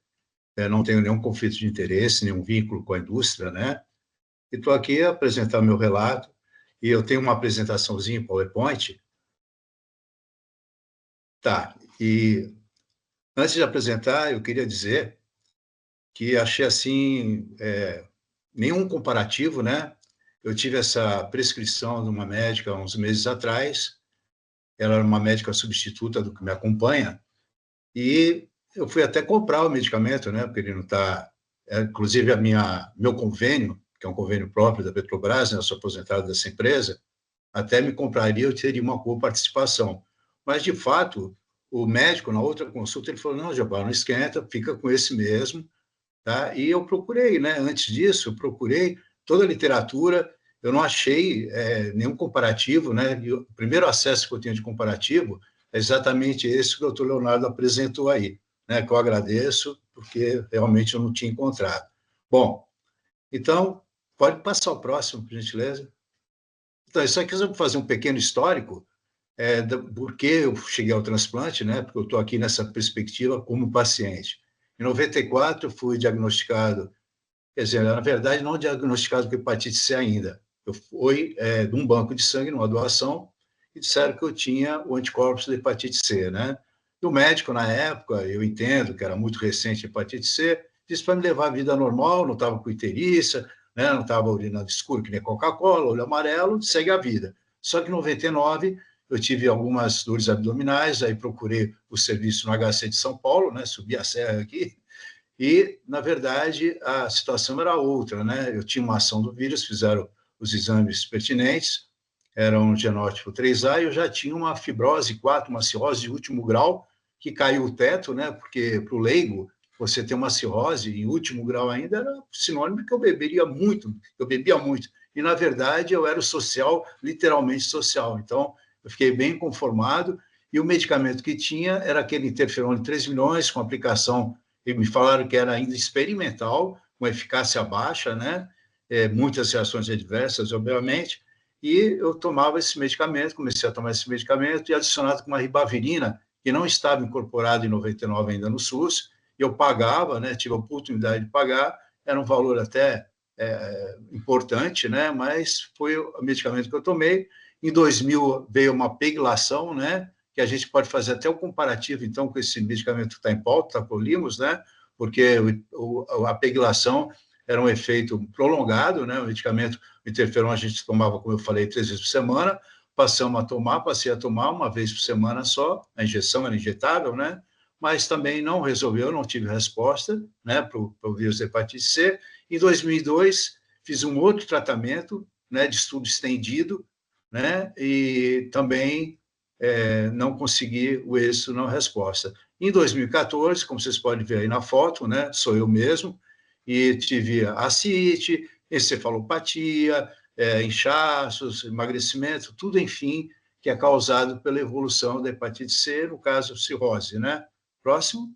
Não tenho nenhum conflito de interesse, nenhum vínculo com a indústria, né? E estou aqui a apresentar meu relato. E eu tenho uma apresentaçãozinha em PowerPoint. Tá, e antes de apresentar, eu queria dizer que achei assim, nenhum comparativo, né? Eu tive essa prescrição de uma médica há uns meses atrás, ela era uma médica substituta do que me acompanha, e eu fui até comprar o medicamento, né? Porque ele não está... inclusive, meu convênio, que é um convênio próprio da Petrobras, né? Eu sou aposentado dessa empresa, até me compraria, eu teria uma boa participação. Mas, de fato, o médico, na outra consulta, ele falou, não, Jeová, não esquenta, fica com esse mesmo. Tá? E eu procurei, né? Antes disso, eu procurei toda a literatura, eu não achei nenhum comparativo, né? E o primeiro acesso que eu tenho de comparativo é exatamente esse que o doutor Leonardo apresentou aí, né? Que eu agradeço, porque realmente eu não tinha encontrado. Bom, então, pode passar o próximo, por gentileza. Então, isso aqui eu vou fazer um pequeno histórico, por que eu cheguei ao transplante, né? Porque eu estou aqui nessa perspectiva como paciente. Em 94, fui diagnosticado, quer dizer, na verdade, não diagnosticado com hepatite C ainda. Eu fui de um banco de sangue, numa doação, e disseram que eu tinha o anticorpos da hepatite C, né? E o médico, na época, eu entendo que era muito recente a hepatite C, disse para me levar a vida normal, não estava com icterícia, né? Não estava urinando escuro, que nem Coca-Cola, olho amarelo, segue a vida. Só que em 99, eu tive algumas dores abdominais, aí procurei o serviço no HC de São Paulo, né? Subi a serra aqui, e, na verdade, a situação era outra, né? Eu tinha uma ação do vírus, fizeram os exames pertinentes, era um genótipo 3A, e eu já tinha uma fibrose 4, uma cirrose de último grau, que caiu o teto, né? Porque, para o leigo, você ter uma cirrose em último grau ainda era sinônimo de que eu bebia muito, e, na verdade, eu era o social, literalmente social, então eu fiquei bem conformado, e o medicamento que tinha era aquele interferon de 3 milhões, com aplicação, e me falaram que era ainda experimental, com eficácia baixa, né? Muitas reações adversas, obviamente, e eu tomava esse medicamento, comecei a tomar esse medicamento, e adicionado com uma ribavirina, que não estava incorporada em 99 ainda no SUS, e eu pagava, né? Tive a oportunidade de pagar, era um valor até importante, né? Mas foi o medicamento que eu tomei. Em 2000 veio uma peglação, né? Que a gente pode fazer até o comparativo, então, com esse medicamento que está em pauta, tacrolimus, né? Porque a peglação era um efeito prolongado, né? O medicamento, o interferon, a gente tomava, como eu falei, 3 vezes por semana, passei a tomar uma vez por semana só, a injeção era injetável, né? Mas também não resolveu, não tive resposta, né, para o vírus da hepatite C. Em 2002, fiz um outro tratamento, né, de estudo estendido, né, e também não consegui o êxito, não resposta. Em 2014, como vocês podem ver aí na foto, né, sou eu mesmo, e tive ascite, encefalopatia, inchaços, emagrecimento, tudo, enfim, que é causado pela evolução da hepatite C, no caso, cirrose, né? Próximo.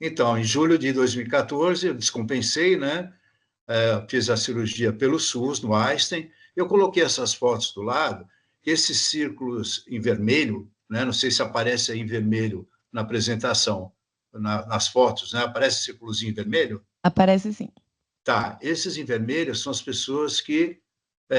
Então, em julho de 2014, eu descompensei, né? Fiz a cirurgia pelo SUS, no Einstein. Eu coloquei essas fotos do lado, esses círculos em vermelho, né? Não sei se aparece aí em vermelho na apresentação, nas fotos, né? Aparece círculozinho em vermelho? Aparece sim. Tá, esses em vermelho são as pessoas que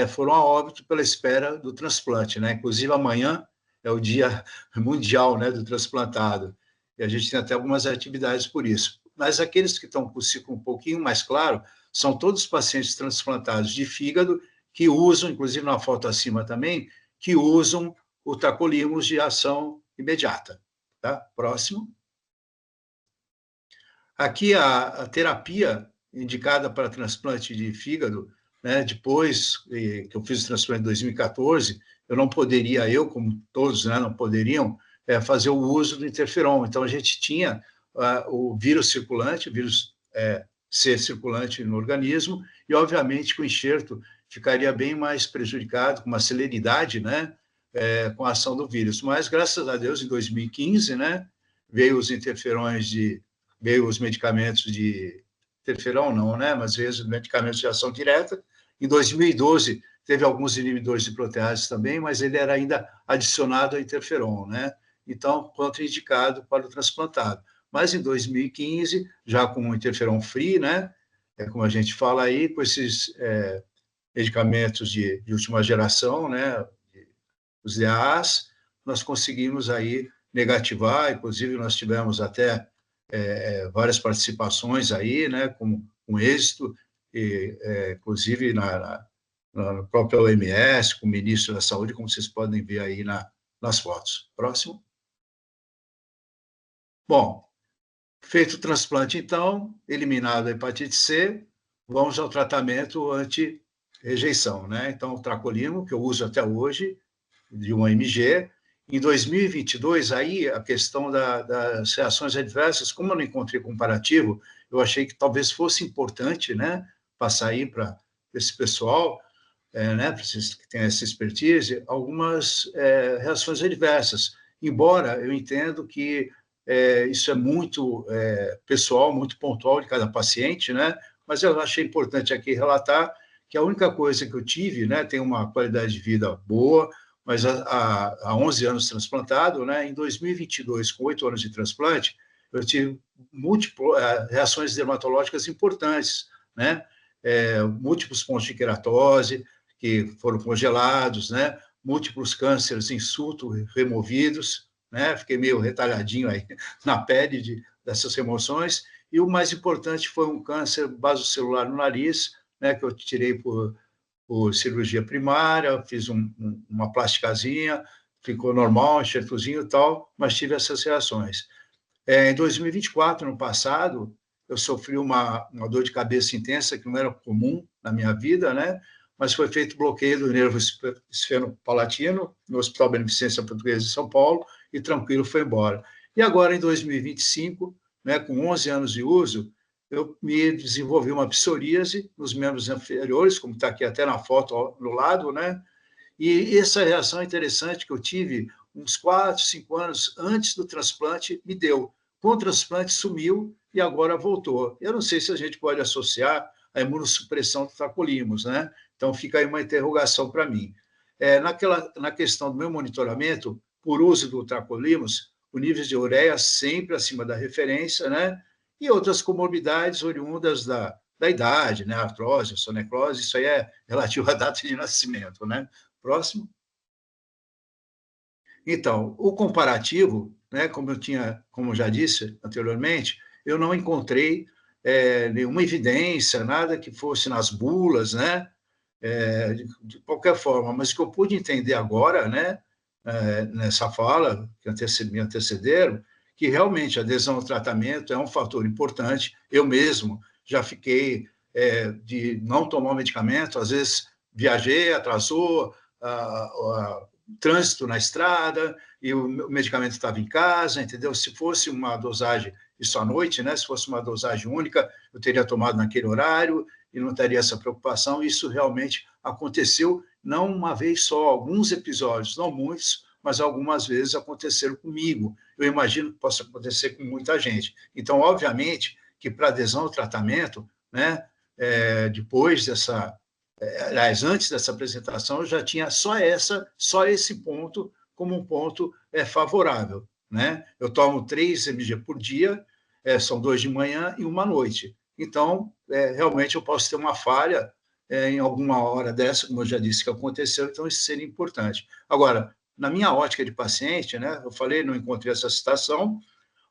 foram a óbito pela espera do transplante, né? Inclusive, amanhã é o Dia Mundial, né, do transplantado, e a gente tem até algumas atividades por isso. Mas aqueles que estão com o ciclo um pouquinho mais claro são todos os pacientes transplantados de fígado que usam, inclusive na foto acima também, que usam o tacrolimus de ação imediata. Tá? Próximo. Aqui a terapia indicada para transplante de fígado, né, depois que eu fiz o transplante em 2014, eu não poderia, como todos, né, não poderiam, fazer o uso do interferon. Então, a gente tinha o vírus circulante, o vírus C circulante no organismo, e, obviamente, que o enxerto ficaria bem mais prejudicado, com uma celeridade, né, com a ação do vírus. Mas, graças a Deus, em 2015, né, veio os interferões veio os medicamentos de interferon, não, né? Mas veio os medicamentos de ação direta. Em 2012, teve alguns inibidores de protease também, mas ele era ainda adicionado a interferon, né? Então, contraindicado para o transplantado. Mas em 2015, já com o interferon free, né? Como a gente fala aí, com esses medicamentos de última geração, né? Os DAAs, nós conseguimos aí negativar, inclusive nós tivemos até várias participações aí, né, com êxito, e, inclusive na própria OMS, com o ministro da Saúde, como vocês podem ver aí nas fotos. Próximo. Bom, feito o transplante, então, eliminado a hepatite C, vamos ao tratamento anti-rejeição, né? Então, o tracolimo, que eu uso até hoje, de 1 mg. Em 2022, aí, a questão das reações adversas, como eu não encontrei comparativo, eu achei que talvez fosse importante, né, passar aí para esse pessoal, né, para vocês que têm essa expertise, algumas reações adversas, embora eu entendo que isso é muito pessoal, muito pontual de cada paciente, né, mas eu achei importante aqui relatar que a única coisa que eu tive, né, tem uma qualidade de vida boa, mas há 11 anos transplantado, né? Em 2022, com 8 anos de transplante, eu tive múltiplas reações dermatológicas importantes, né? Múltiplos pontos de queratose que foram congelados, né? Múltiplos cânceres em sulto removidos, né? Fiquei meio retalhadinho aí na pele dessas remoções, e o mais importante foi um câncer basocelular no nariz, né? Que eu tirei por cirurgia primária, fiz uma plasticazinha, ficou normal, enxertozinho e tal, mas tive essas reações. Em 2024, no passado, eu sofri uma dor de cabeça intensa, que não era comum na minha vida, né? Mas foi feito bloqueio do nervo esfenopalatino no Hospital Beneficência Portuguesa de São Paulo, e tranquilo, foi embora. E agora, em 2025, né, com 11 anos de uso, eu me desenvolvi uma psoríase nos membros inferiores, como está aqui até na foto no lado, né? E essa reação interessante que eu tive uns 4, 5 anos antes do transplante me deu. Com o transplante sumiu e agora voltou. Eu não sei se a gente pode associar a imunossupressão do tacrolimus, né? Então fica aí uma interrogação para mim. Na questão do meu monitoramento, por uso do tacrolimus, o nível de ureia sempre acima da referência, né? e outras comorbidades oriundas da idade, né? Artrose, sonecrose, isso aí é relativo à data de nascimento, né? Próximo. Então, o comparativo, né, como já disse anteriormente, eu não encontrei nenhuma evidência, nada que fosse nas bulas, né, de qualquer forma, mas o que eu pude entender agora, né, nessa fala que me antecederam, que realmente a adesão ao tratamento é um fator importante. Eu mesmo já fiquei de não tomar o medicamento, às vezes viajei, atrasou trânsito na estrada e o medicamento estava em casa, entendeu? Se fosse uma dosagem, isso à noite, né? Se fosse uma dosagem única, eu teria tomado naquele horário e não teria essa preocupação. Isso realmente aconteceu, não uma vez só, alguns episódios, não muitos, mas algumas vezes aconteceram comigo. Eu imagino que possa acontecer com muita gente. Então, obviamente, que para adesão ao tratamento, né? Depois dessa aliás, antes dessa apresentação, eu já tinha só esse ponto como um ponto favorável, né? Eu tomo 3 mg por dia, são 2 de manhã e 1 à noite. Então, realmente eu posso ter uma falha em alguma hora dessa, como eu já disse que aconteceu, então isso seria importante. Agora, na minha ótica de paciente, né? Eu falei, não encontrei essa citação,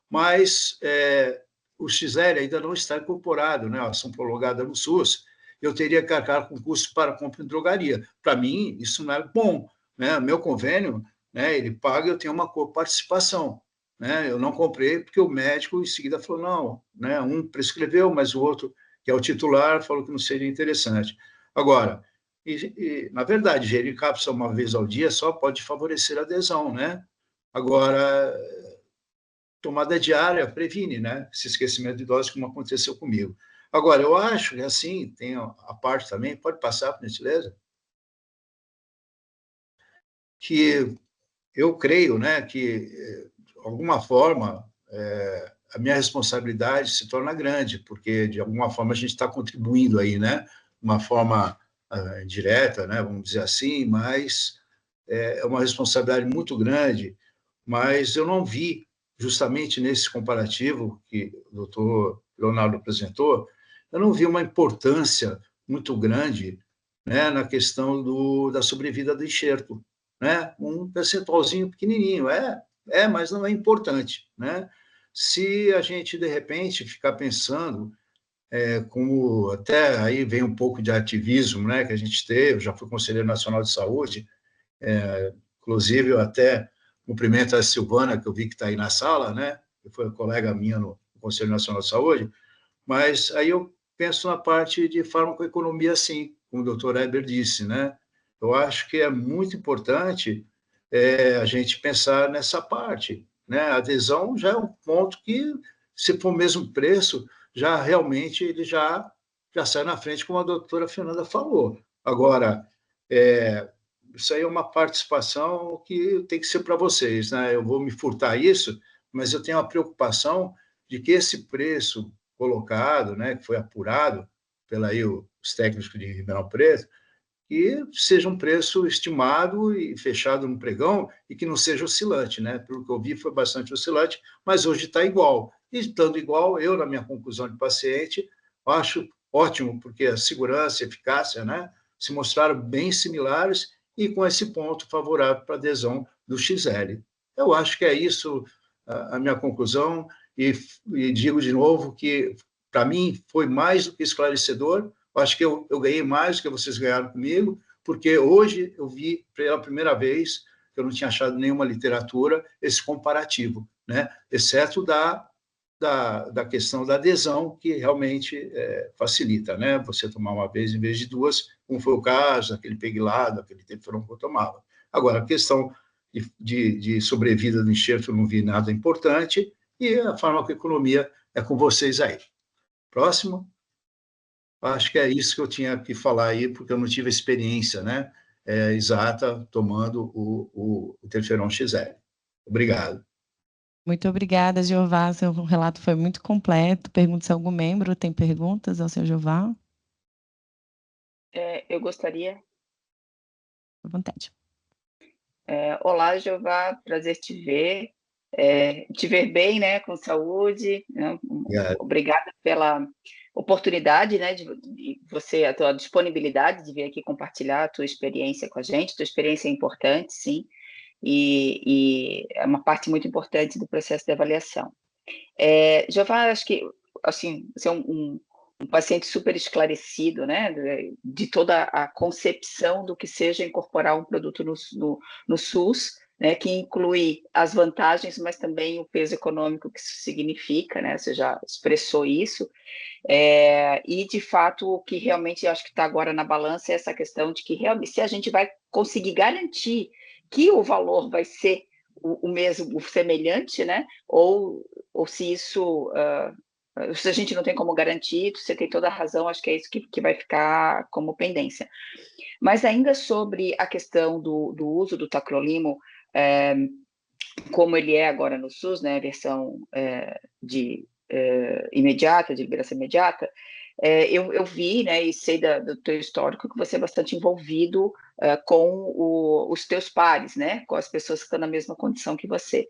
mas o XL ainda não está incorporado, né? A ação prolongada no SUS, eu teria que arcar com custo para compra em drogaria. Para mim, isso não é bom, né? Meu convênio, né, ele paga, eu tenho uma participação, né? Eu não comprei porque o médico em seguida falou, não, né? Um prescreveu, mas o outro, que é o titular, falou que não seria interessante. Agora, na verdade, gerir cápsula uma vez ao dia só pode favorecer a adesão, né? Agora, tomada diária previne, né? Esse esquecimento de dose, como aconteceu comigo. Agora, eu acho que, assim, tem a parte também, pode passar, por gentileza? Que eu creio, né, que, de alguma forma, a minha responsabilidade se torna grande, porque, de alguma forma, a gente está contribuindo aí, né? Uma forma direta, né, vamos dizer assim, mas é uma responsabilidade muito grande, mas eu não vi, justamente nesse comparativo que o doutor Leonardo apresentou, eu não vi uma importância muito grande, né, na questão da sobrevida do enxerto, né? Um percentualzinho pequenininho, mas não é importante, né? Se a gente, de repente, ficar pensando, como até aí vem um pouco de ativismo, né, que a gente teve, já fui Conselheiro Nacional de Saúde, inclusive eu até cumprimento a Silvana, que eu vi que está aí na sala, né, que foi colega minha no Conselho Nacional de Saúde, mas aí eu penso na parte de farmacoeconomia, sim, como o doutor Eber disse, né? Eu acho que é muito importante a gente pensar nessa parte, né? A adesão já é um ponto que, se for o mesmo preço, já realmente ele já sai na frente, como a doutora Fernanda falou. Agora, isso aí é uma participação que tem que ser para vocês, né? Eu vou me furtar isso, mas eu tenho a preocupação de que esse preço colocado, né, que foi apurado os técnicos de Ribeirão Preto, que seja um preço estimado e fechado no pregão e que não seja oscilante, né? Pelo que eu vi, foi bastante oscilante, mas hoje está igual. E estando igual, eu, na minha conclusão de paciente, acho ótimo, porque a segurança e eficácia, né, se mostraram bem similares e com esse ponto favorável para a adesão do XL. Eu acho que é isso a minha conclusão, e digo de novo que, para mim, foi mais do que esclarecedor. Acho que eu ganhei mais do que vocês ganharam comigo, porque hoje eu vi pela primeira vez, que eu não tinha achado nenhuma literatura, esse comparativo, né? Exceto da questão da adesão, que realmente facilita, né? Você tomar uma vez em vez de duas, como foi o caso, aquele peguilado, aquele interferon que eu tomava. Agora, a questão de sobrevida do enxerto, eu não vi nada importante, e a farmacoeconomia é com vocês aí. Próximo. Acho que é isso que eu tinha que falar aí, porque eu não tive experiência, né, exata tomando o interferon XL. Obrigado. Muito obrigada, Jeová. Seu relato foi muito completo. Pergunto se algum membro tem perguntas ao seu Jeová. Eu gostaria. À vontade. Olá, Jeová, prazer te ver. te ver bem, né, com saúde. Né? Obrigado. Obrigada pela oportunidade, né, de você, a tua disponibilidade de vir aqui compartilhar a tua experiência com a gente. Tua experiência é importante, sim, e é uma parte muito importante do processo de avaliação. Jeová, acho que, assim, você é um paciente super esclarecido, né, de toda a concepção do que seja incorporar um produto no SUS, né, que inclui as vantagens, mas também o peso econômico que isso significa, né, você já expressou isso, e, de fato, o que realmente eu acho que está agora na balança é essa questão de que, realmente, se a gente vai conseguir garantir que o valor vai ser o mesmo, o semelhante, né, ou se isso... se a gente não tem como garantir, você tem toda a razão, acho que é isso que vai ficar como pendência. Mas ainda sobre a questão do uso do tacrolimo, como ele é agora no SUS, né, a versão imediata, de liberação imediata, eu vi, né, e sei do teu histórico que você é bastante envolvido com os teus pares, né, com as pessoas que estão na mesma condição que você.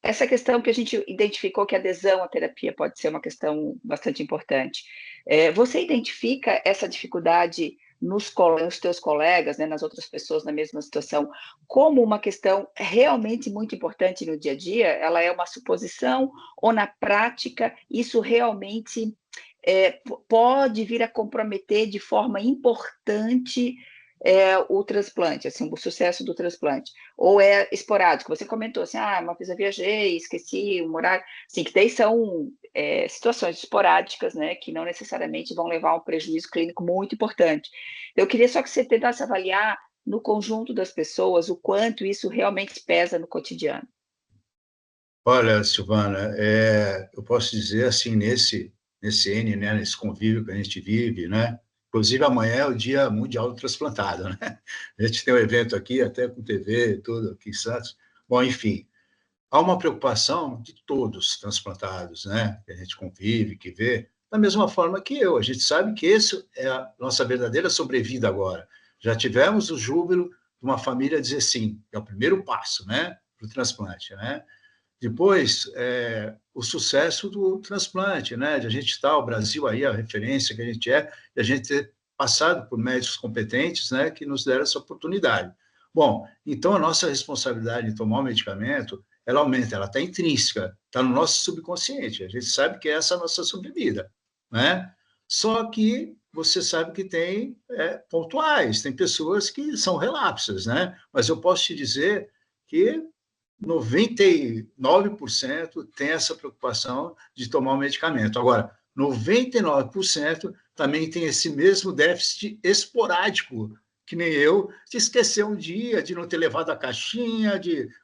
Essa questão que a gente identificou que a adesão à terapia pode ser uma questão bastante importante. Você identifica essa dificuldade nos teus colegas, né, nas outras pessoas na mesma situação, como uma questão realmente muito importante no dia a dia? Ela é uma suposição ou, na prática, isso realmente pode vir a comprometer de forma importante o transplante, assim, o sucesso do transplante? Ou é esporádico? Você comentou assim, uma vez eu viajei, esqueci um horário, assim, que daí são situações esporádicas, né, que não necessariamente vão levar a um prejuízo clínico muito importante. Eu queria só que você tentasse avaliar no conjunto das pessoas o quanto isso realmente pesa no cotidiano. Olha, Silvana, eu posso dizer assim, nesse N, né, nesse convívio que a gente vive, né? Inclusive, amanhã é o Dia Mundial do Transplantado, né? A gente tem um evento aqui, até com TV e tudo, aqui em Santos. Bom, enfim, há uma preocupação de todos os transplantados, né? Que a gente convive, que vê, da mesma forma que eu. A gente sabe que isso é a nossa verdadeira sobrevida agora. Já tivemos o júbilo de uma família dizer sim, que é o primeiro passo, né? Para o transplante, né? Depois, o sucesso do transplante, né? De a gente estar, o Brasil aí, a referência que a gente é, e a gente ter passado por médicos competentes, né? Que nos deram essa oportunidade. Bom, então a nossa responsabilidade em tomar o medicamento, ela aumenta, ela está intrínseca, está no nosso subconsciente. A gente sabe que essa é a nossa sobrevida, né? Só que você sabe que tem pontuais, tem pessoas que são relapsos, né? Mas eu posso te dizer que 99% tem essa preocupação de tomar o medicamento. Agora, 99% também tem esse mesmo déficit esporádico, que nem eu, de esquecer um dia, de não ter levado a caixinha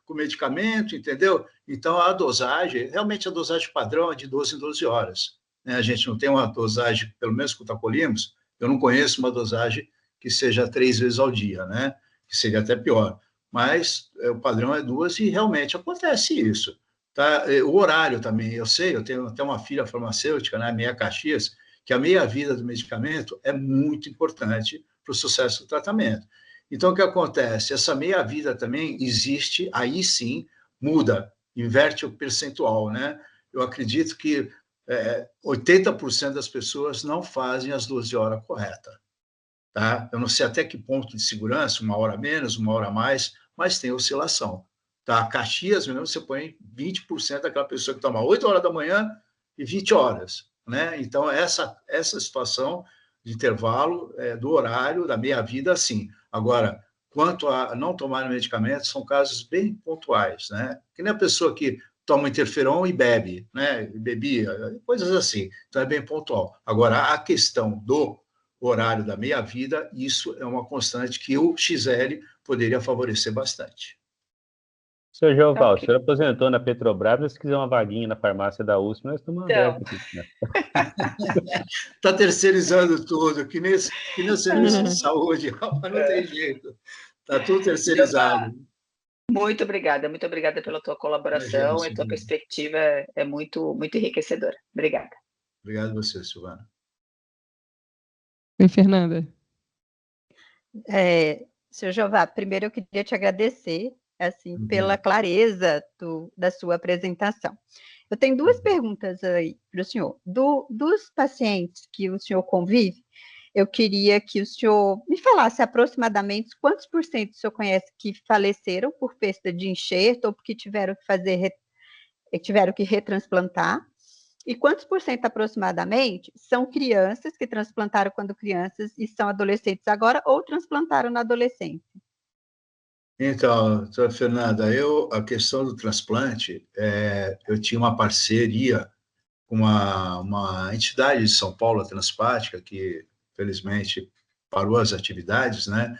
com o medicamento, entendeu? Então, a dosagem, realmente a dosagem padrão é de 12 em 12 horas. Né? A gente não tem uma dosagem, pelo menos com o tacrolimus, eu não conheço uma dosagem que seja 3 vezes ao dia, né? Que seria até pior. Mas o padrão é 2 e realmente acontece isso. Tá? O horário também, eu sei, eu tenho até uma filha farmacêutica, né, Meia Caxias, que a meia-vida do medicamento é muito importante para o sucesso do tratamento. Então, o que acontece? Essa meia-vida também existe, aí sim, muda, inverte o percentual, né? Eu acredito que 80% das pessoas não fazem as 12 horas corretas. Tá? Eu não sei até que ponto de segurança, 1 hora menos, 1 hora mais, mas tem oscilação. Tá? Caxias mesmo, você põe 20% daquela pessoa que toma 8 horas da manhã e 20 horas. Né? Então, essa situação de intervalo do horário, da meia-vida, sim. Agora, quanto a não tomar medicamentos, são casos bem pontuais. Né? Que nem a pessoa que toma interferon e bebe, né? Bebia, coisas assim. Então, é bem pontual. Agora, a questão do horário da meia-vida, isso é uma constante que o XL poderia favorecer bastante. Seu Joval, o senhor aposentou na Petrobras, mas se quiser uma vaguinha na farmácia da USP, nós estamos abertos aqui. Né? Está terceirizando tudo, que nem o serviço de saúde, mas não tem jeito. Está tudo terceirizado. Muito obrigada pela tua colaboração, e tua perspectiva é muito, muito enriquecedora. Obrigada. Obrigado a você, Silvana. Oi, Fernanda. Seu Jeová, primeiro eu queria te agradecer assim, pela clareza da sua apresentação. Eu tenho duas perguntas aí para o senhor. Dos pacientes que o senhor convive, eu queria que o senhor me falasse aproximadamente quantos por cento o senhor conhece que faleceram por perda de enxerto ou porque tiveram que retransplantar, e quantos por cento aproximadamente são crianças que transplantaram quando crianças e são adolescentes agora ou transplantaram na adolescência? Então, doutora Fernanda, a questão do transplante, eu tinha uma parceria com uma entidade de São Paulo, a Transpática, que, felizmente, parou as atividades, né?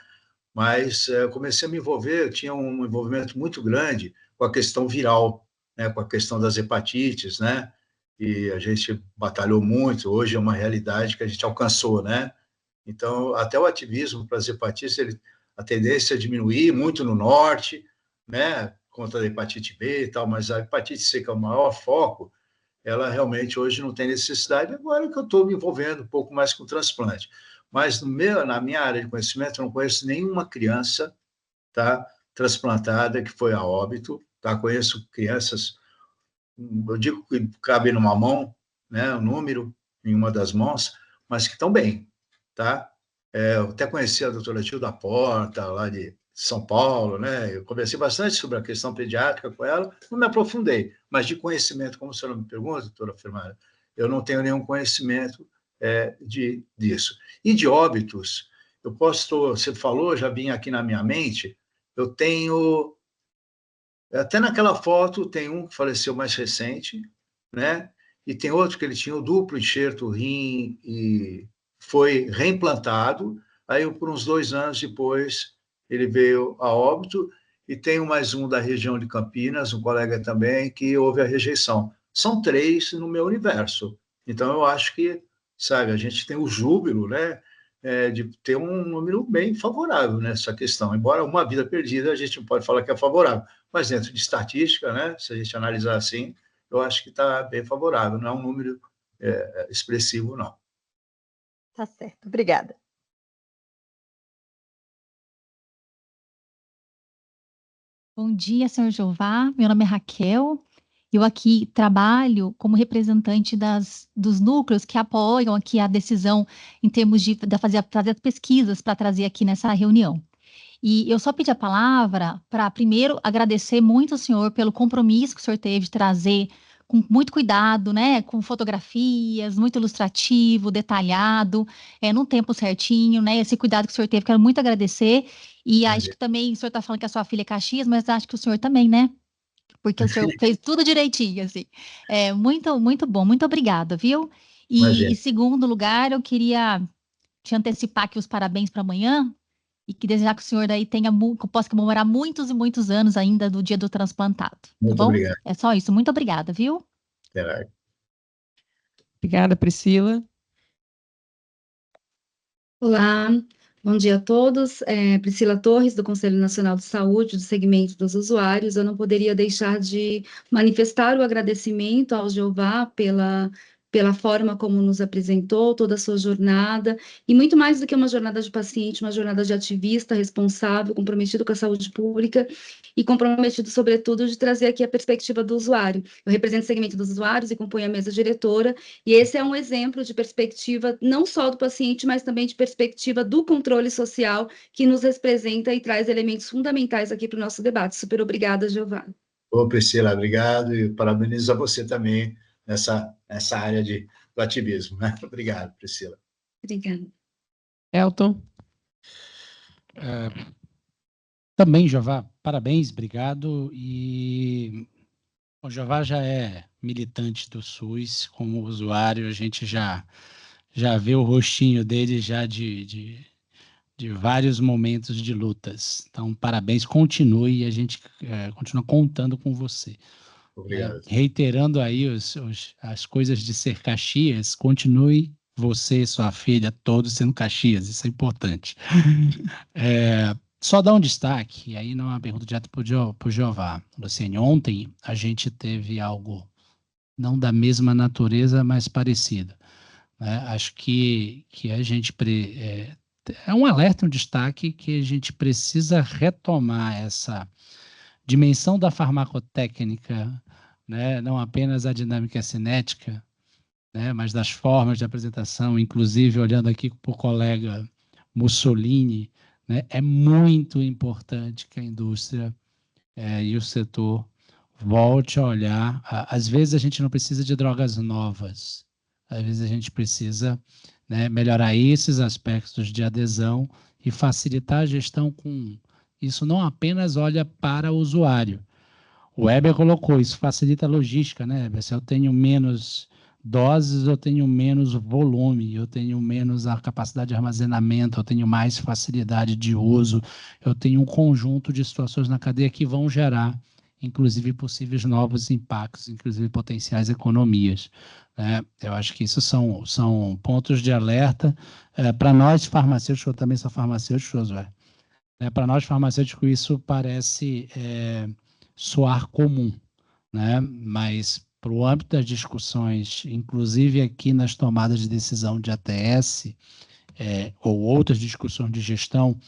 Mas eu comecei a me envolver, eu tinha um envolvimento muito grande com a questão viral, né? Com a questão das hepatites, né? E a gente batalhou muito, hoje é uma realidade que a gente alcançou, né? Então, até o ativismo para as hepatites, a tendência é diminuir muito no norte, né, contra a hepatite B e tal, mas a hepatite C, que é o maior foco, ela realmente hoje não tem necessidade, agora que eu estou me envolvendo um pouco mais com o transplante. Mas na minha área de conhecimento, eu não conheço nenhuma criança, tá, transplantada que foi a óbito, tá? Conheço crianças, eu digo que cabe numa mão, né, o número em uma das mãos, mas que estão bem, tá? Eu até conheci a doutora Gilda Porta, lá de São Paulo, né? Eu conversei bastante sobre a questão pediátrica com ela, não me aprofundei, mas de conhecimento, como a senhora me pergunta, doutora Firmara, eu não tenho nenhum conhecimento disso. E de óbitos, você falou, já vinha aqui na minha mente, eu tenho, até naquela foto, tem um que faleceu mais recente, né? E tem outro que ele tinha o duplo enxerto rim e foi reimplantado, aí por uns 2 anos depois ele veio a óbito, e tem mais um da região de Campinas, um colega também, que houve a rejeição. São 3 no meu universo. Então, eu acho que, sabe, a gente tem o júbilo, né, de ter um número bem favorável nessa questão. Embora uma vida perdida, a gente não pode falar que é favorável, mas dentro de estatística, né, se a gente analisar assim, eu acho que está bem favorável, não é um número expressivo, não. Tá certo, obrigada. Bom dia, senhor Jeová. Meu nome é Raquel. Eu aqui trabalho como representante dos núcleos que apoiam aqui a decisão em termos de fazer as pesquisas para trazer aqui nessa reunião. E eu só pedi a palavra para, primeiro, agradecer muito ao senhor pelo compromisso que o senhor teve de trazer com muito cuidado, né, com fotografias, muito ilustrativo, detalhado, num tempo certinho, né, esse cuidado que o senhor teve, quero muito agradecer, e acho que também o senhor está falando que a sua filha é Caxias, mas acho que o senhor também, né, porque o senhor fez tudo direitinho, assim, muito, muito bom, muito obrigada, viu? E, em segundo lugar, eu queria te antecipar aqui os parabéns para amanhã, e que desejar que o senhor daí possa comemorar muitos e muitos anos ainda do dia do transplantado. Muito tá bom? obrigado. É só isso. Muito obrigada, viu? Obrigada, Priscila. Olá, bom dia a todos. Priscila Torres, do Conselho Nacional de Saúde, do segmento dos usuários. Eu não poderia deixar de manifestar o agradecimento ao Jeová pela forma como nos apresentou, toda a sua jornada, e muito mais do que uma jornada de paciente, uma jornada de ativista responsável, comprometido com a saúde pública e comprometido, sobretudo, de trazer aqui a perspectiva do usuário. Eu represento o segmento dos usuários e componho a mesa diretora, e esse é um exemplo de perspectiva não só do paciente, mas também de perspectiva do controle social, que nos representa e traz elementos fundamentais aqui para o nosso debate. Super obrigada, Jeová. Ô, Priscila, obrigado, e parabenizo a você também nessa área do ativismo, né? Obrigado, Priscila. Obrigada. Elton. Também, Jeová, parabéns, obrigado. E o Jeová já é militante do SUS, como usuário, a gente já vê o rostinho dele já de vários momentos de lutas. Então, parabéns, continue e a gente continua contando com você. Obrigado. Reiterando aí as coisas de ser Caxias, continue você, sua filha, todos sendo Caxias, isso é importante. Só dar um destaque, e aí não é uma pergunta direta para o Jeová. Luciane, ontem a gente teve algo não da mesma natureza, mas parecido. Né? Acho que a gente é um alerta, um destaque que a gente precisa retomar dimensão da farmacotécnica, né, não apenas a dinâmica cinética, né, mas das formas de apresentação, inclusive olhando aqui para o colega Mussolini, né, é muito importante que a indústria e o setor volte a olhar. Às vezes a gente não precisa de drogas novas, às vezes a gente precisa, né, melhorar esses aspectos de adesão e facilitar a gestão com isso. Não apenas olha para o usuário. O Weber colocou, isso facilita a logística, né? Se eu tenho menos doses, eu tenho menos volume, eu tenho menos a capacidade de armazenamento, eu tenho mais facilidade de uso, eu tenho um conjunto de situações na cadeia que vão gerar, inclusive, possíveis novos impactos, inclusive potenciais economias, né? Eu acho que isso são pontos de alerta para nós farmacêuticos, eu também sou farmacêutico, Josué, né? Para nós farmacêuticos isso parece soar comum, né? Mas para o âmbito das discussões, inclusive aqui nas tomadas de decisão de ATS ou outras discussões de gestão,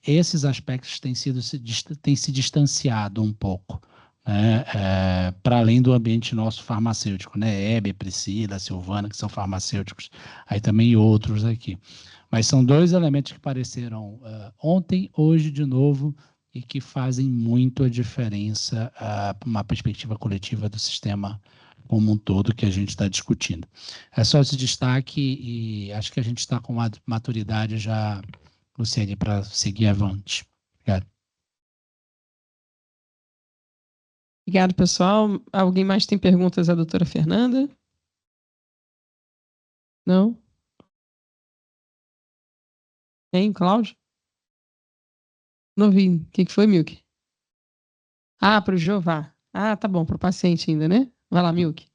esses aspectos têm se distanciado um pouco, né? Para além do ambiente nosso farmacêutico, né? Hebe, Priscila, Silvana, que são farmacêuticos, aí também outros aqui. Mas são dois elementos que apareceram ontem, hoje de novo, e que fazem muito a diferença para uma perspectiva coletiva do sistema como um todo que a gente está discutindo. É só esse destaque e acho que a gente está com uma maturidade já, Luciane, para seguir avante. Obrigado. Obrigado, pessoal. Alguém mais tem perguntas à doutora Fernanda? Não? Hein, Cláudio? Não vi. O que foi, Milk? Ah, para o Jeová. Ah, tá bom, para o paciente ainda, né? Vai lá, Milk.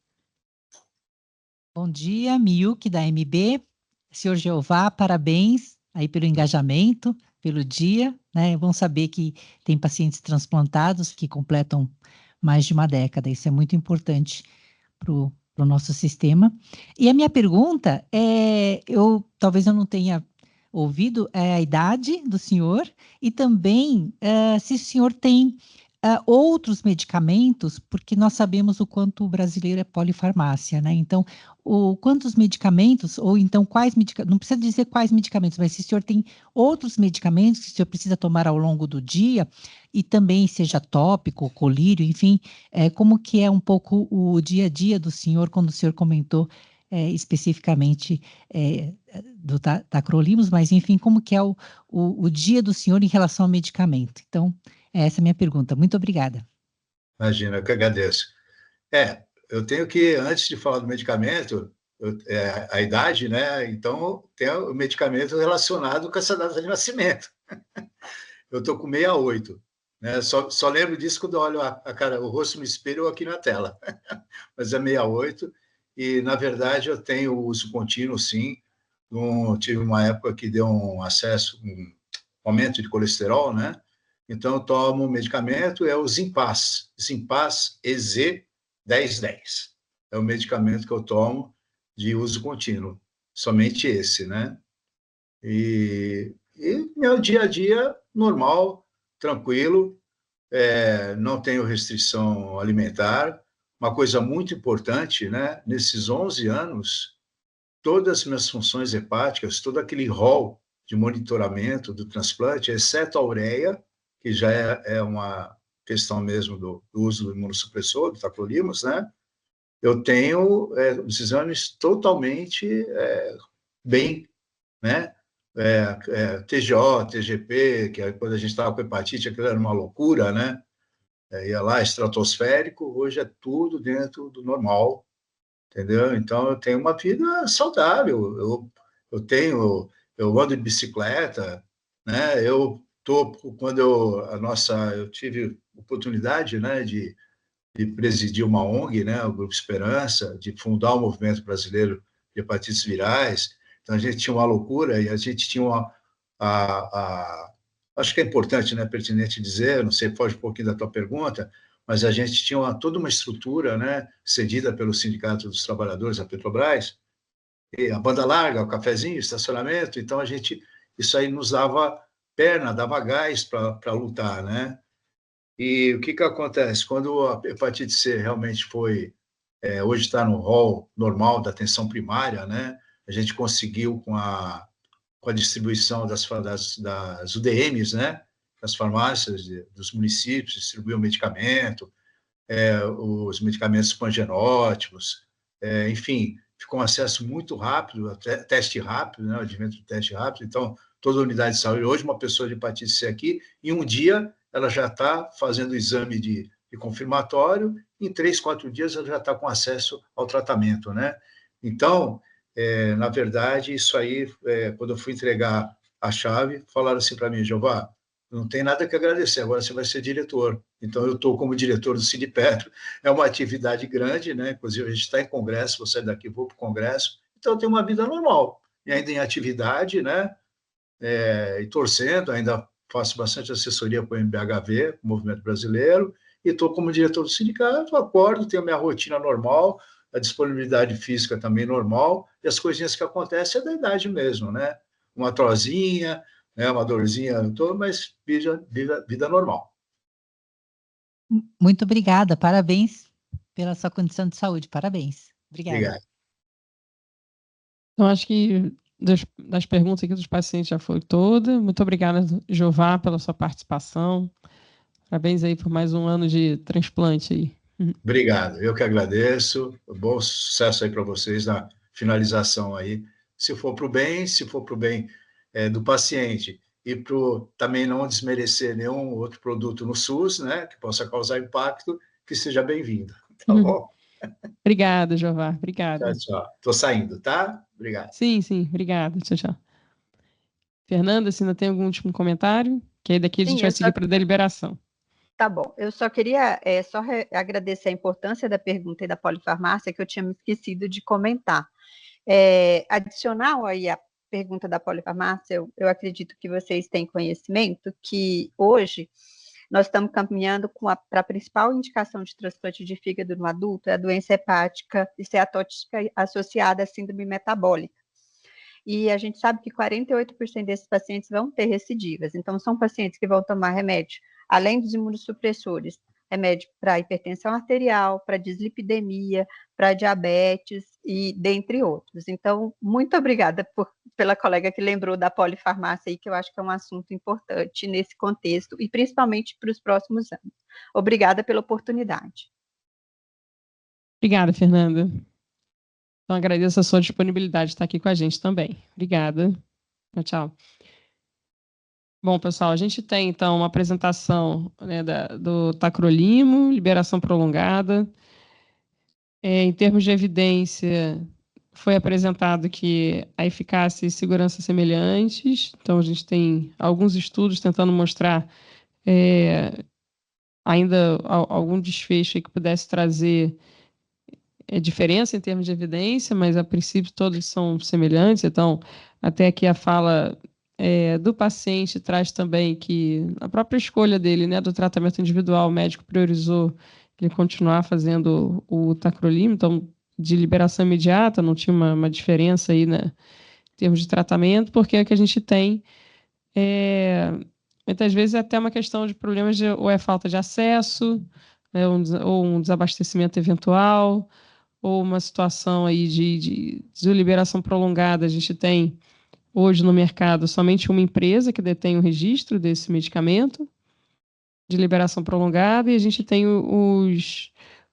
Bom dia, Milk da MB. Senhor Jeová, parabéns aí pelo engajamento, pelo dia, né? É bom saber que tem pacientes transplantados que completam mais de uma década. Isso é muito importante para o nosso sistema. E a minha pergunta talvez eu não tenha ouvido a idade do senhor e também se o senhor tem outros medicamentos, porque nós sabemos o quanto o brasileiro é polifarmácia, né? Então, quantos medicamentos, ou então quais medicamentos, não precisa dizer quais medicamentos, mas se o senhor tem outros medicamentos que o senhor precisa tomar ao longo do dia, e também seja tópico, colírio, enfim, como que é um pouco o dia a dia do senhor, quando o senhor comentou especificamente do tacrolimus, mas enfim, como que é o dia do senhor em relação ao medicamento? Então, essa é a minha pergunta. Muito obrigada. Imagina, eu que agradeço. Eu tenho que, antes de falar do medicamento, a idade, né? Então, tem o medicamento relacionado com essa data de nascimento. Eu estou com 68, né? Só lembro disso quando eu olho o rosto no espelho ou aqui na tela. Mas é 68, e, na verdade, eu tenho uso contínuo, sim. Tive uma época que deu um aumento de colesterol, né? Então, eu tomo medicamento, é o Zimpass EZ 1010. É o medicamento que eu tomo de uso contínuo, somente esse, né? E meu dia a dia, normal, tranquilo, não tenho restrição alimentar. Uma coisa muito importante, né? Nesses 11 anos, todas as minhas funções hepáticas, todo aquele rol de monitoramento do transplante, exceto a ureia, que já é uma questão mesmo do uso do imunossupressor, do tacrolimus, né? Eu tenho os exames totalmente bem, né? TGO, TGP, que quando a gente estava com hepatite, aquilo era uma loucura, né? Ia lá, estratosférico, hoje é tudo dentro do normal, entendeu? Então, eu tenho uma vida saudável, eu ando de bicicleta, né? Quando eu tive oportunidade, né, de presidir uma ONG, né, o Grupo Esperança, de fundar o Movimento Brasileiro de Hepatites Virais. Então, a gente tinha uma loucura e a gente tinha acho que é importante, né, pertinente dizer, não sei, foge um pouquinho da tua pergunta, mas a gente tinha toda uma estrutura, né, cedida pelo Sindicato dos Trabalhadores, a Petrobras, e a banda larga, o cafezinho, o estacionamento. Então, isso aí nos dava perna, dava gás para lutar, né? E o que acontece? Quando a hepatite C realmente foi, hoje está no rol normal da atenção primária, né? A gente conseguiu, com a distribuição das UDMs, né? Das farmácias dos municípios, distribuir o medicamento, os medicamentos pangenóticos, enfim, ficou um acesso muito rápido, teste rápido, né? O advento do teste rápido. Então, toda unidade de saúde, hoje uma pessoa de hepatite C aqui, em um dia ela já está fazendo o exame de confirmatório, em 3, 4 dias ela já está com acesso ao tratamento, né? Então, na verdade, isso aí, quando eu fui entregar a chave, falaram assim para mim: Jeová, não tem nada que agradecer, agora você vai ser diretor. Então, eu estou como diretor do Sinipetro, é uma atividade grande, né? Inclusive, a gente está em congresso, vou sair daqui, vou para o congresso, então eu tenho uma vida normal, e ainda em atividade, né? E torcendo, ainda faço bastante assessoria para o MBHV, o Movimento Brasileiro, e estou como diretor do sindicato, acordo, tenho minha rotina normal, a disponibilidade física também normal, e as coisinhas que acontecem é da idade mesmo, né? Uma trozinha, né? Uma dorzinha, mas vida normal. Muito obrigada, parabéns pela sua condição de saúde, parabéns. Obrigada. Obrigado. Então, acho que das perguntas aqui dos pacientes já foi toda. Muito obrigada, Jeová, pela sua participação. Parabéns aí por mais um ano de transplante aí. Obrigado, eu que agradeço. Bom sucesso aí para vocês na finalização aí. Se for para o bem, do paciente e para também não desmerecer nenhum outro produto no SUS, né, que possa causar impacto, que seja bem-vindo. Tá bom? Obrigada, Jeová. Obrigada. Tchau, tchau. Estou saindo, tá? Obrigado. Sim, obrigada. Tchau, tchau. Fernanda, se ainda tem algum último comentário? Que aí daqui a gente vai seguir para a deliberação. Tá bom, eu só queria agradecer a importância da pergunta e da polifarmácia, que eu tinha me esquecido de comentar. Adicional aí a pergunta da polifarmácia, eu acredito que vocês têm conhecimento que hoje nós estamos caminhando para a principal indicação de transplante de fígado no adulto, é a doença hepática esteatótica associada à síndrome metabólica. E a gente sabe que 48% desses pacientes vão ter recidivas, então são pacientes que vão tomar remédio, além dos imunossupressores, remédio para hipertensão arterial, para dislipidemia, para diabetes e dentre outros. Então, muito obrigada pela colega que lembrou da polifarmácia aí, que eu acho que é um assunto importante nesse contexto e principalmente para os próximos anos. Obrigada pela oportunidade. Obrigada, Fernanda. Então, agradeço a sua disponibilidade de estar aqui com a gente também. Obrigada. Tchau. Bom, pessoal, a gente tem, então, uma apresentação, né, do tacrolimo, liberação prolongada. Em termos de evidência, foi apresentado que a eficácia e segurança semelhantes. Então, a gente tem alguns estudos tentando mostrar ainda algum desfecho aí que pudesse trazer diferença em termos de evidência, mas a princípio todos são semelhantes. Então, até aqui a fala do paciente traz também que a própria escolha dele, né, do tratamento individual, o médico priorizou ele continuar fazendo o tacrolimo, então de liberação imediata, não tinha uma diferença aí, né, em termos de tratamento, porque o que a gente tem muitas vezes é até uma questão de problemas ou é falta de acesso, né, ou um desabastecimento eventual, ou uma situação aí de liberação prolongada. A gente tem hoje no mercado somente uma empresa que detém o registro desse medicamento de liberação prolongada, e a gente tem o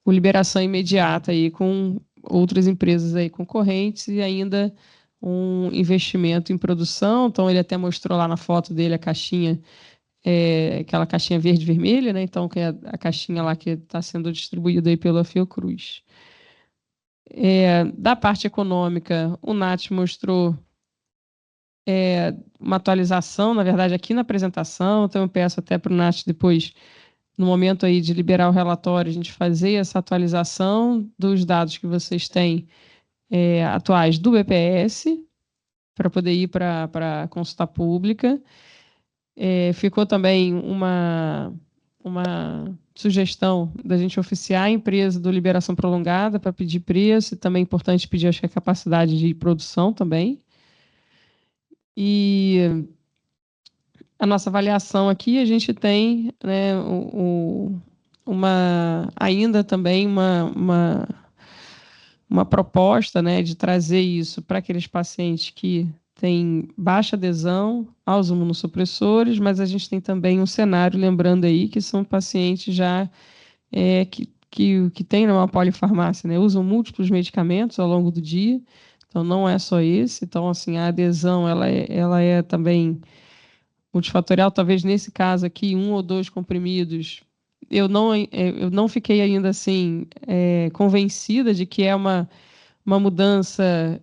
liberação imediata aí com outras empresas aí concorrentes e ainda um investimento em produção. Então, ele até mostrou lá na foto dele a caixinha, aquela caixinha verde e vermelha, né? Então, que é a caixinha lá que está sendo distribuída aí pela Fiocruz. Da parte econômica, o NAT mostrou uma atualização, na verdade, aqui na apresentação, então eu peço até para o NAT depois, no momento aí de liberar o relatório, a gente fazer essa atualização dos dados que vocês têm atuais do BPS, para poder ir para a consulta pública. Ficou também uma sugestão da gente oficiar a empresa do liberação prolongada para pedir preço, e também é importante pedir, acho que, a capacidade de produção também. E a nossa avaliação aqui, a gente tem, né, ainda também uma proposta, né, de trazer isso para aqueles pacientes que têm baixa adesão aos imunossupressores, mas a gente tem também um cenário, lembrando aí, que são pacientes já que têm uma polifarmácia, né, usam múltiplos medicamentos ao longo do dia, então não é só esse. Então, assim, a adesão, ela é também multifatorial, talvez nesse caso aqui, 1 ou 2 comprimidos. Eu não fiquei ainda assim convencida de que é uma mudança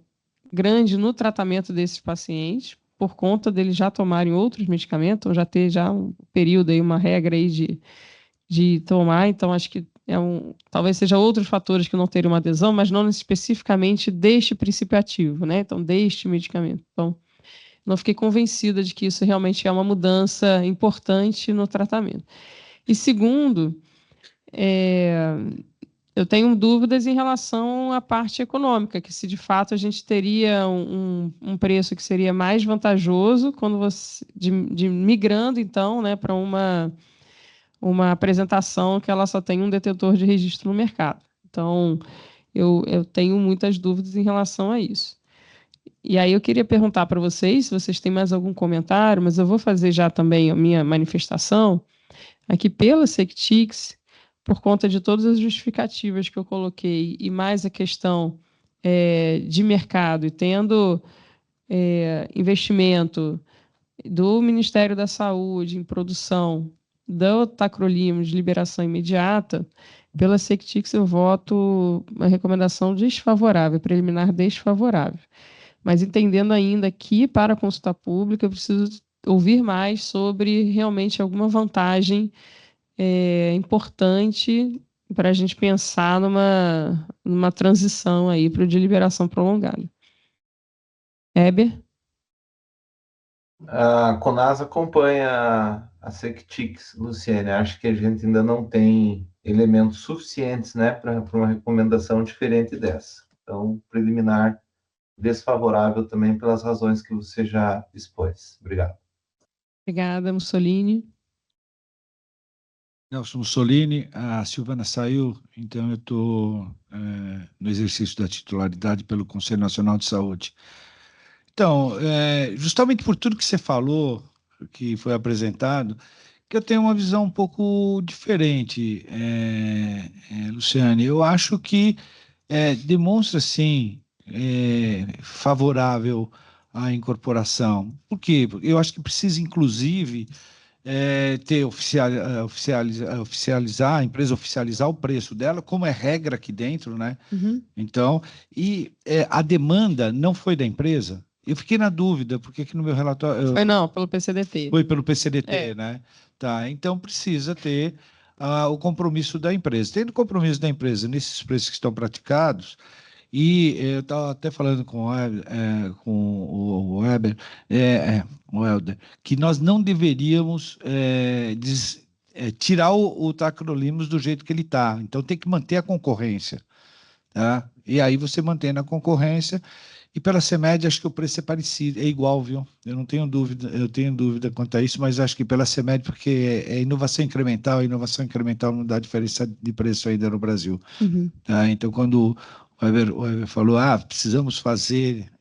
grande no tratamento desses pacientes, por conta deles já tomarem outros medicamentos, ou já ter já um período aí, uma regra aí de tomar. Então, acho que talvez seja outros fatores que não teriam uma adesão, mas não especificamente deste princípio ativo, né? Então, deste medicamento. Então, não fiquei convencida de que isso realmente é uma mudança importante no tratamento. E segundo, eu tenho dúvidas em relação à parte econômica, que se de fato a gente teria um preço que seria mais vantajoso quando migrando, então, né, para uma apresentação que ela só tem um detentor de registro no mercado. Então, eu tenho muitas dúvidas em relação a isso. E aí eu queria perguntar para vocês, se vocês têm mais algum comentário, mas eu vou fazer já também a minha manifestação aqui pela Sectix, por conta de todas as justificativas que eu coloquei, e mais a questão de mercado, e tendo investimento do Ministério da Saúde em produção do tacrolimus de liberação imediata, pela Sectix eu voto uma recomendação desfavorável, preliminar desfavorável. Mas entendendo ainda que, para a consulta pública, eu preciso ouvir mais sobre realmente alguma vantagem importante para a gente pensar numa transição aí para o de liberação prolongada. Heber? A Conasa acompanha a Sectix, Luciene. Acho que a gente ainda não tem elementos suficientes, né, para uma recomendação diferente dessa. Então, preliminar desfavorável também pelas razões que você já expôs. Obrigado. Obrigada, Mussolini. Nelson Mussolini, a Silvana saiu, então eu estou no exercício da titularidade pelo Conselho Nacional de Saúde. Então, justamente por tudo que você falou, que foi apresentado, que eu tenho uma visão um pouco diferente, Luciane. Eu acho que demonstra, sim, favorável à incorporação. Por quê? Porque eu acho que precisa, inclusive, oficializar, a empresa oficializar o preço dela, como é regra aqui dentro, né? Uhum. Então, a demanda não foi da empresa. Eu fiquei na dúvida, porque aqui no meu relatório... Foi não, pelo PCDT. Foi pelo PCDT, né? Tá, então precisa ter o compromisso da empresa. Tendo compromisso da empresa nesses preços que estão praticados, e eu estava até falando com o Weber, o Helder, que nós não deveríamos tirar o tacrolimus do jeito que ele está. Então tem que manter a concorrência, tá? E aí você mantendo a concorrência, e pela CEMED acho que o preço é parecido, é igual, viu? Eu não tenho dúvida, eu tenho dúvida quanto a isso, mas acho que pela CEMED, porque é inovação incremental não dá diferença de preço ainda no Brasil. Uhum. Tá? Então, quando o Weber falou, precisamos fazer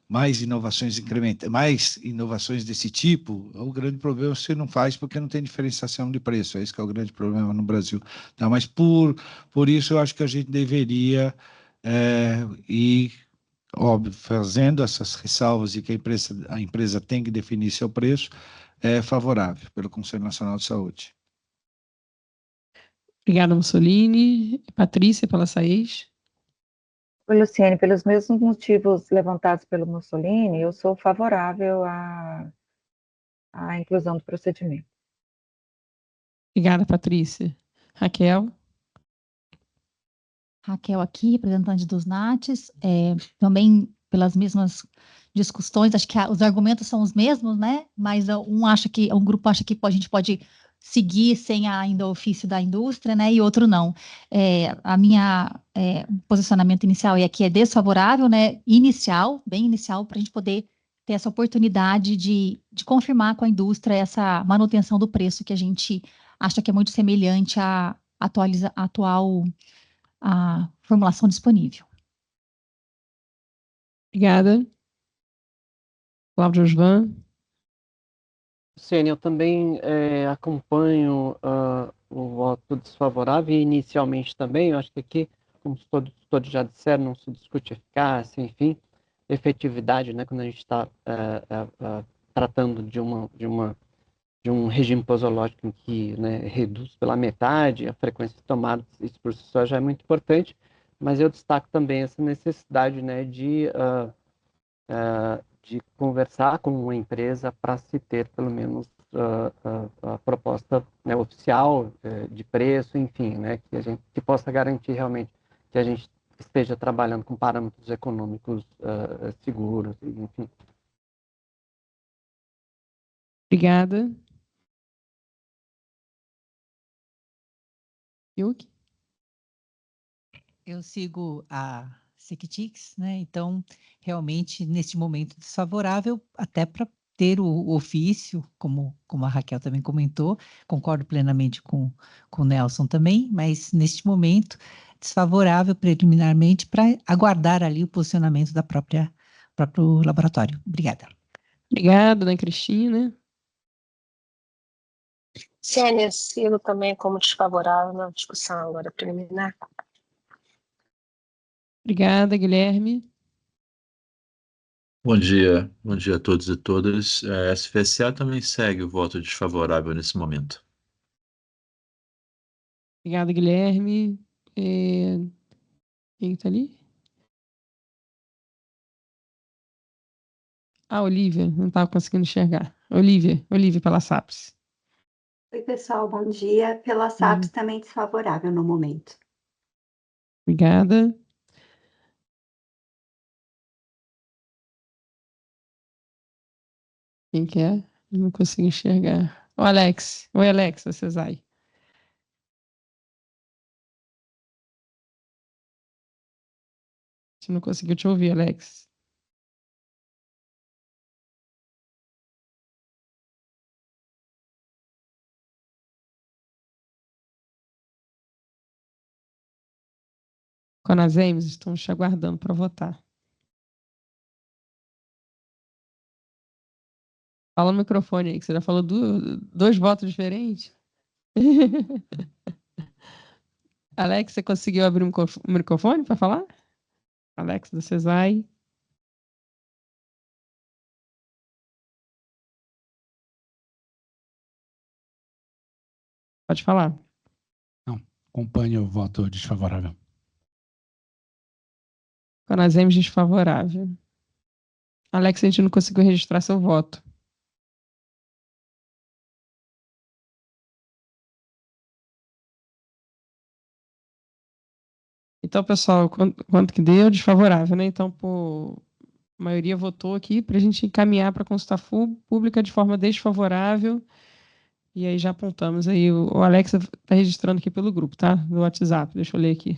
mais inovações incrementais, mais inovações desse tipo, o grande problema é que você não faz porque não tem diferenciação de preço, é esse que é o grande problema no Brasil. Tá? Mas por isso eu acho que a gente deveria ir, óbvio, fazendo essas ressalvas e que a empresa tem que definir seu preço, é favorável pelo Conselho Nacional de Saúde. Obrigada, Mussolini. Patrícia, pela SAES. Oi, Luciene, pelos mesmos motivos levantados pelo Mussolini, eu sou favorável à inclusão do procedimento. Obrigada, Patrícia. Raquel? Raquel aqui, representante dos NATs, também pelas mesmas discussões, acho que os argumentos são os mesmos, né? Mas um grupo acha que a gente pode seguir sem ainda o ofício da indústria, né? E outro não. A minha posicionamento inicial aqui é desfavorável, né? Bem inicial, para a gente poder ter essa oportunidade de confirmar com a indústria essa manutenção do preço que a gente acha que é muito semelhante à atual formulação disponível. Obrigada. Cláudio Osvan. Luciane, eu também acompanho o voto desfavorável e inicialmente também, eu acho que aqui, como todos já disseram, não se discute eficácia, enfim, efetividade, né, quando a gente está tratando de um regime posológico em que, né, reduz pela metade a frequência de tomada, isso por si só já é muito importante, mas eu destaco também essa necessidade, né, de conversar com uma empresa para se ter, pelo menos, a proposta, né, oficial de preço, enfim, né, que possa garantir realmente que a gente esteja trabalhando com parâmetros econômicos seguros, enfim. Obrigada. Yuki? Eu sigo a Sectix, né? Então, realmente, neste momento desfavorável, até para ter o ofício, como a Raquel também comentou, concordo plenamente com o Nelson também, mas neste momento desfavorável preliminarmente para aguardar ali o posicionamento da próprio laboratório. Obrigada. Obrigada, Ana Cristina. Ciane, sigo também como desfavorável na discussão agora preliminar. Obrigada, Guilherme. Bom dia a todos e todas. A SFSA também segue o voto desfavorável nesse momento. Obrigada, Guilherme. Quem está ali? Olivia, não estava conseguindo enxergar. Olivia pela SAPS. Oi, pessoal, bom dia. Pela SAPS também desfavorável no momento. Obrigada. Quem que é? Eu não consigo enxergar. O Alex. Oi, Alex, você vai. A gente não conseguiu te ouvir, Alex. Conasems, estamos te aguardando para votar. Fala no microfone aí, que você já falou dois votos diferentes. Alex, você conseguiu abrir o microfone para falar? Alex do CESAI. Pode falar. Não, acompanho o voto desfavorável. Conasems desfavorável. Alex, a gente não conseguiu registrar seu voto. Então, pessoal, quanto que deu? Desfavorável, né? Então, a maioria votou aqui para a gente encaminhar para a consulta pública de forma desfavorável. E aí já apontamos aí. O Alex está registrando aqui pelo grupo, tá? No WhatsApp. Deixa eu ler aqui.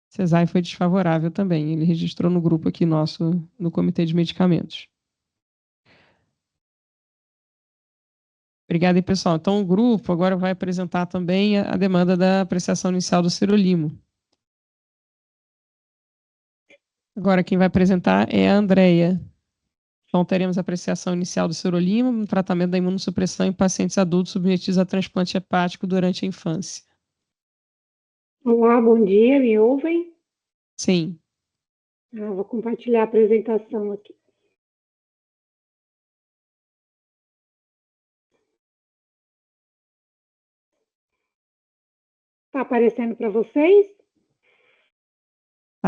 CESAI foi desfavorável também. Ele registrou no grupo aqui nosso, no Comitê de Medicamentos. Obrigada aí, pessoal. Então, o grupo agora vai apresentar também a demanda da apreciação inicial do Sirolimo. Agora, quem vai apresentar é a Andrea. Então, teremos a apreciação inicial do Sirolimo no tratamento da imunossupressão em pacientes adultos submetidos a transplante hepático durante a infância. Olá, bom dia, me ouvem? Sim. Vou compartilhar a apresentação aqui. Está aparecendo para vocês?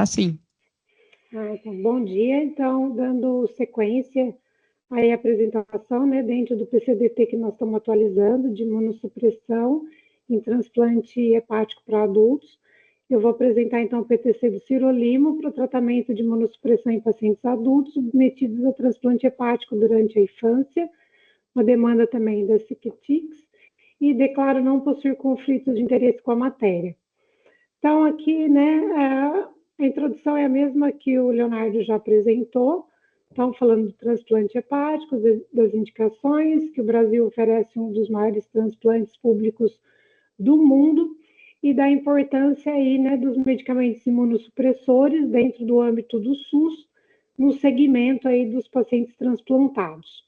Sim. Então, bom dia. Então, dando sequência aí à apresentação, né, dentro do PCDT que nós estamos atualizando, de imunossupressão em transplante hepático para adultos. Eu vou apresentar, então, o PTC do Sirolimo para o tratamento de imunossupressão em pacientes adultos submetidos a transplante hepático durante a infância, uma demanda também da Sectix, e declaro não possuir conflitos de interesse com a matéria. Então, aqui, né, a introdução é a mesma que o Leonardo já apresentou. Então, falando do transplante hepático, das indicações, que o Brasil oferece um dos maiores transplantes públicos do mundo, e da importância aí, né, dos medicamentos imunossupressores dentro do âmbito do SUS, no segmento aí dos pacientes transplantados.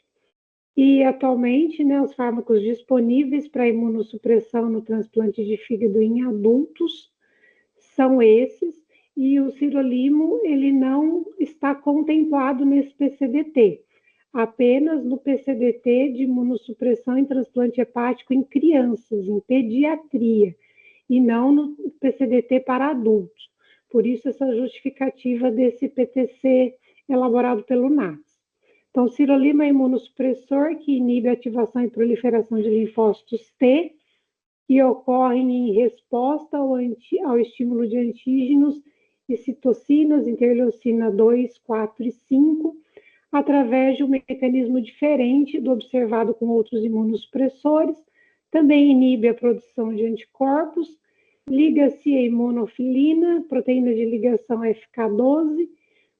E, atualmente, né, os fármacos disponíveis para imunossupressão no transplante de fígado em adultos são esses, e o sirolimo, ele não está contemplado nesse PCDT, apenas no PCDT de imunossupressão em transplante hepático em crianças, em pediatria, e não no PCDT para adultos. Por isso, essa justificativa desse PTC elaborado pelo NATS. Então, o sirolimo é imunossupressor que inibe a ativação e proliferação de linfócitos T, que ocorrem em resposta ao estímulo de antígenos e citocinas, interleucina 2, 4 e 5, através de um mecanismo diferente do observado com outros imunossupressores. Também inibe a produção de anticorpos, liga-se a imunofilina, proteína de ligação FK12,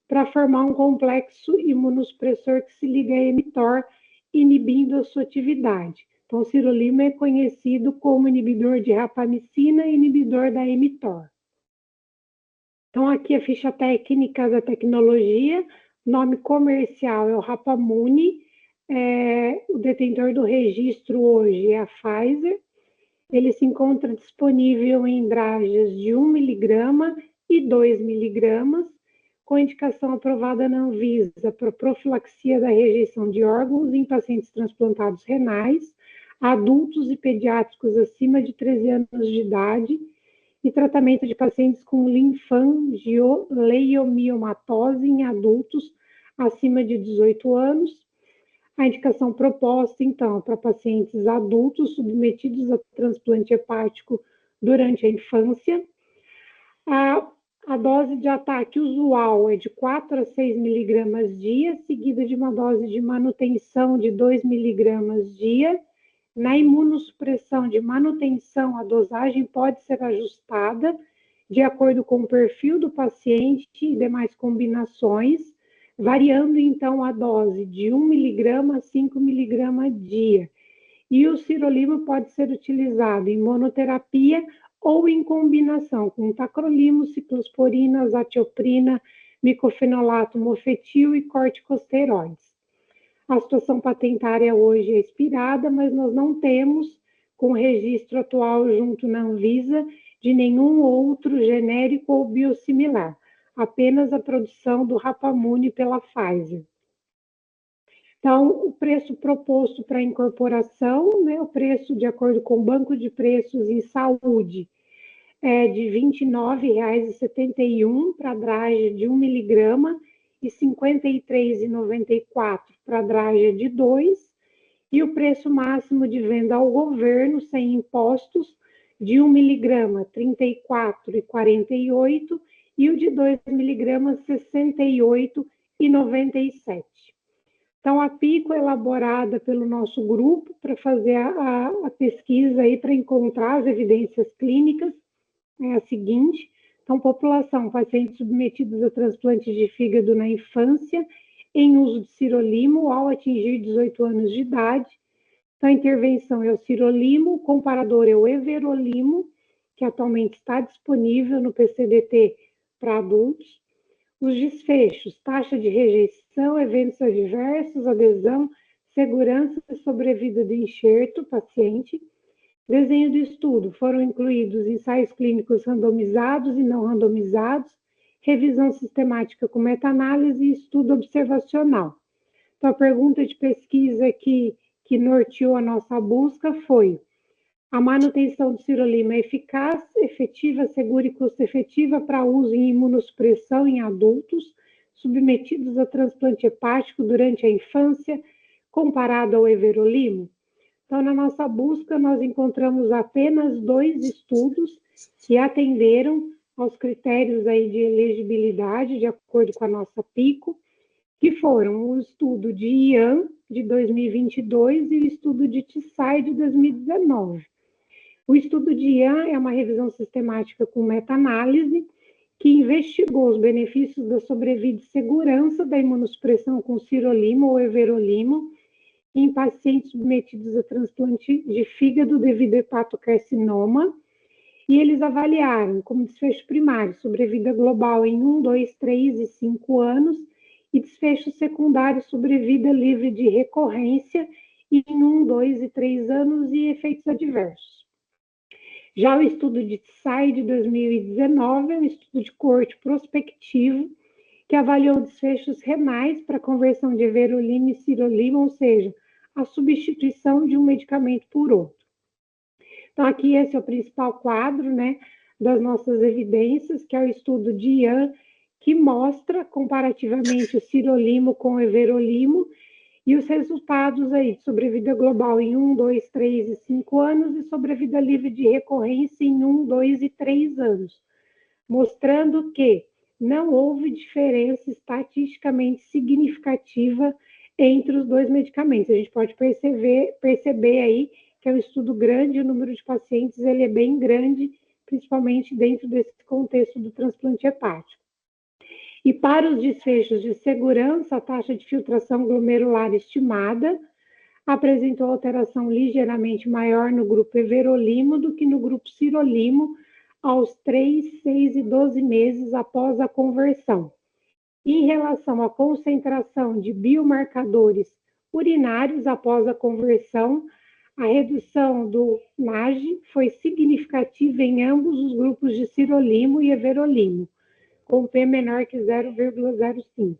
para formar um complexo imunossupressor que se liga a mTOR, inibindo a sua atividade. Então, o sirolimo é conhecido como inibidor de rapamicina e inibidor da mTOR. Então, aqui a ficha técnica da tecnologia, nome comercial é o Rapamune, o detentor do registro hoje é a Pfizer. Ele se encontra disponível em dragas de 1 mg e 2 mg, com indicação aprovada na Anvisa para profilaxia da rejeição de órgãos em pacientes transplantados renais, adultos e pediátricos acima de 13 anos de idade, e tratamento de pacientes com linfangioleiomiomatose em adultos acima de 18 anos. A indicação proposta, então, para pacientes adultos submetidos a transplante hepático durante a infância. A dose de ataque usual é de 4 a 6 mg dia, seguida de uma dose de manutenção de 2 mg dia. Na imunossupressão de manutenção, a dosagem pode ser ajustada de acordo com o perfil do paciente e demais combinações, variando então a dose de 1 mg a 5 mg dia. E o sirolimo pode ser utilizado em monoterapia ou em combinação com tacrolimo, ciclosporina, azatioprina, micofenolato mofetil e corticosteroides. A situação patentária hoje é expirada, mas nós não temos, com o registro atual junto na Anvisa, de nenhum outro genérico ou biosimilar, apenas a produção do Rapamune pela Pfizer. Então, o preço proposto para incorporação, né, o preço de acordo com o Banco de Preços em Saúde, é de R$ 29,71 para a draga de 1 mg e R$ 53,94 para a draga de 2, e o preço máximo de venda ao governo, sem impostos, de 1 mg R$ 34,48 e o de 2 mg R$ 68,97. Então, a PICO é elaborada pelo nosso grupo para fazer a pesquisa aí para encontrar as evidências clínicas, é a seguinte. Então, população, pacientes submetidos a transplante de fígado na infância, em uso de sirolimo ao atingir 18 anos de idade. Então, a intervenção é o sirolimo, o comparador é o everolimo, que atualmente está disponível no PCDT para adultos. Os desfechos, taxa de rejeição, eventos adversos, adesão, segurança e sobrevida do enxerto, paciente. Desenho do estudo, foram incluídos ensaios clínicos randomizados e não randomizados, revisão sistemática com meta-análise e estudo observacional. Então, a pergunta de pesquisa que norteou a nossa busca foi: a manutenção do sirolimo é eficaz, efetiva, segura e custo-efetiva para uso em imunossupressão em adultos submetidos a transplante hepático durante a infância, comparado ao everolimo? Então, na nossa busca, nós encontramos apenas 2 estudos que atenderam aos critérios aí de elegibilidade, de acordo com a nossa PICO, que foram o estudo de IAN, de 2022, e o estudo de TISAI, de 2019. O estudo de Ian é uma revisão sistemática com meta-análise que investigou os benefícios da sobrevida e segurança da imunossupressão com sirolimo ou everolimo em pacientes submetidos a transplante de fígado devido a hepatocarcinoma, e eles avaliaram como desfecho primário sobrevida global em 1, 2, 3 e 5 anos e desfecho secundário sobrevida livre de recorrência em 1, 2 e 3 anos e efeitos adversos. Já o estudo de TSAI de 2019 é um estudo de coorte prospectivo que avaliou desfechos renais para conversão de everolimo e sirolimo, ou seja, a substituição de um medicamento por outro. Então, aqui esse é o principal quadro, né, das nossas evidências, que é o estudo de Ian, que mostra comparativamente o sirolimo com o everolimo e os resultados aí de sobrevida global em 1, 2, 3 e 5 anos e sobrevida livre de recorrência em 1, 2 e 3 anos, mostrando que não houve diferença estatisticamente significativa entre os dois medicamentos. A gente pode perceber aí que é um estudo grande, o número de pacientes ele é bem grande, principalmente dentro desse contexto do transplante hepático. E para os desfechos de segurança, a taxa de filtração glomerular estimada apresentou alteração ligeiramente maior no grupo everolimo do que no grupo sirolimo aos 3, 6 e 12 meses após a conversão. Em relação à concentração de biomarcadores urinários após a conversão, a redução do NAGE foi significativa em ambos os grupos de sirolimo e everolimo, com P menor que 0,05.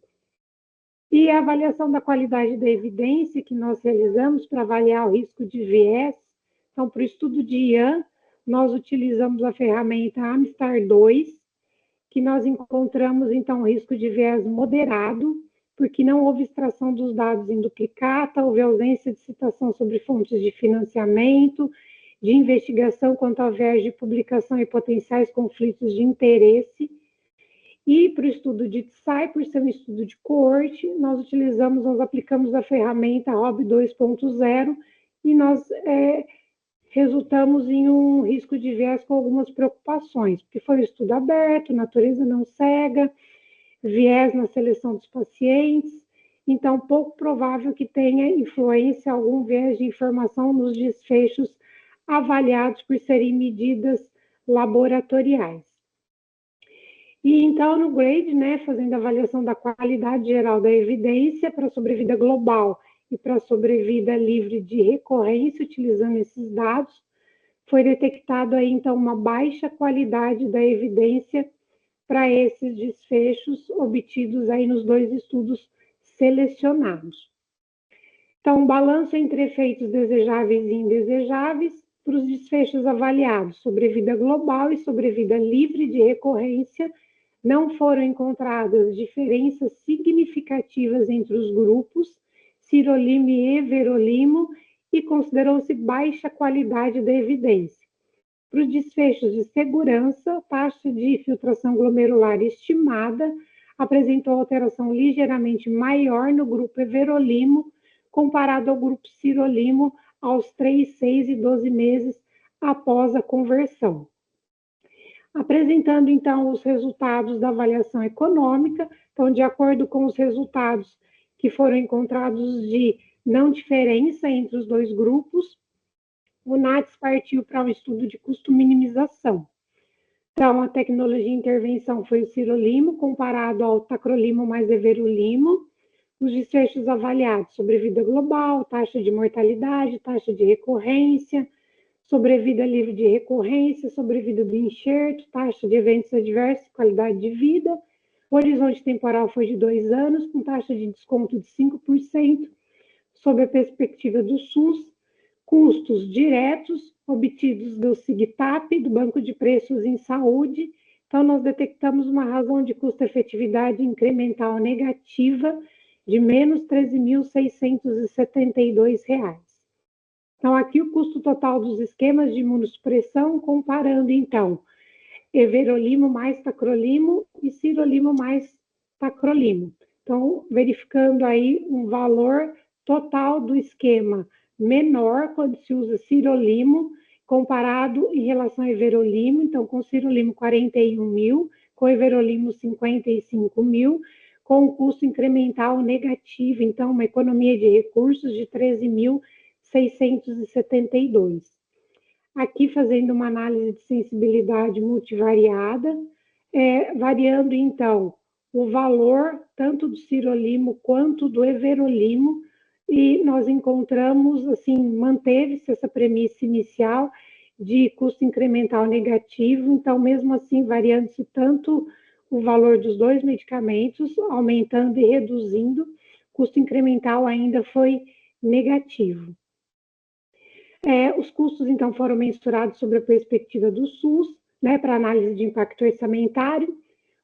E a avaliação da qualidade da evidência que nós realizamos para avaliar o risco de viés. Então, para o estudo de Ian, nós utilizamos a ferramenta AMSTAR2, que nós encontramos, então, risco de viés moderado, porque não houve extração dos dados em duplicata, houve ausência de citação sobre fontes de financiamento, de investigação quanto ao viés de publicação e potenciais conflitos de interesse. E para o estudo de TSAI, por ser um estudo de coorte, nós aplicamos a ferramenta ROB 2.0 e nós resultamos em um risco de viés com algumas preocupações, porque foi um estudo aberto, natureza não cega, viés na seleção dos pacientes, então pouco provável que tenha influência algum viés de informação nos desfechos avaliados por serem medidas laboratoriais. E então no GRADE, né, fazendo a avaliação da qualidade geral da evidência para sobrevida global e para sobrevida livre de recorrência, utilizando esses dados, foi detectado aí então uma baixa qualidade da evidência para esses desfechos obtidos aí nos dois estudos selecionados. Então, balanço entre efeitos desejáveis e indesejáveis para os desfechos avaliados, sobrevida global e sobrevida livre de recorrência, não foram encontradas diferenças significativas entre os grupos, sirolimo e everolimo, e considerou-se baixa qualidade da evidência. Para os desfechos de segurança, a taxa de filtração glomerular estimada apresentou alteração ligeiramente maior no grupo everolimo, comparado ao grupo sirolimo aos 3, 6 e 12 meses após a conversão. Apresentando, então, os resultados da avaliação econômica, então, de acordo com os resultados que foram encontrados de não diferença entre os dois grupos, o NATS partiu para um estudo de custo-minimização. Então, a tecnologia de intervenção foi o sirolimo comparado ao tacrolimo mais everolimo. Os desfechos avaliados: sobrevida global, taxa de mortalidade, taxa de recorrência, sobrevida livre de recorrência, sobrevida do enxerto, taxa de eventos adversos, qualidade de vida. O horizonte temporal foi de 2 anos, com taxa de desconto de 5%, sob a perspectiva do SUS. Custos diretos obtidos do SIGTAP, do Banco de Preços em Saúde. Então, nós detectamos uma razão de custo-efetividade incremental negativa de menos R$ 13.672. Então, aqui o custo total dos esquemas de imunossupressão, comparando, então, everolimo mais tacrolimo e sirolimo mais tacrolimo. Então, verificando aí um valor total do esquema menor quando se usa sirolimo comparado em relação ao Everolimo, então com Sirolimo 41 mil, com Everolimo 55 mil, com um custo incremental negativo, então uma economia de recursos de 13.672. Aqui fazendo uma análise de sensibilidade multivariada, variando então o valor tanto do Sirolimo quanto do Everolimo, e nós encontramos, assim, manteve-se essa premissa inicial de custo incremental negativo, então mesmo assim variando-se tanto o valor dos dois medicamentos, aumentando e reduzindo, custo incremental ainda foi negativo. Os custos, então, foram mensurados sobre a perspectiva do SUS, né, para análise de impacto orçamentário.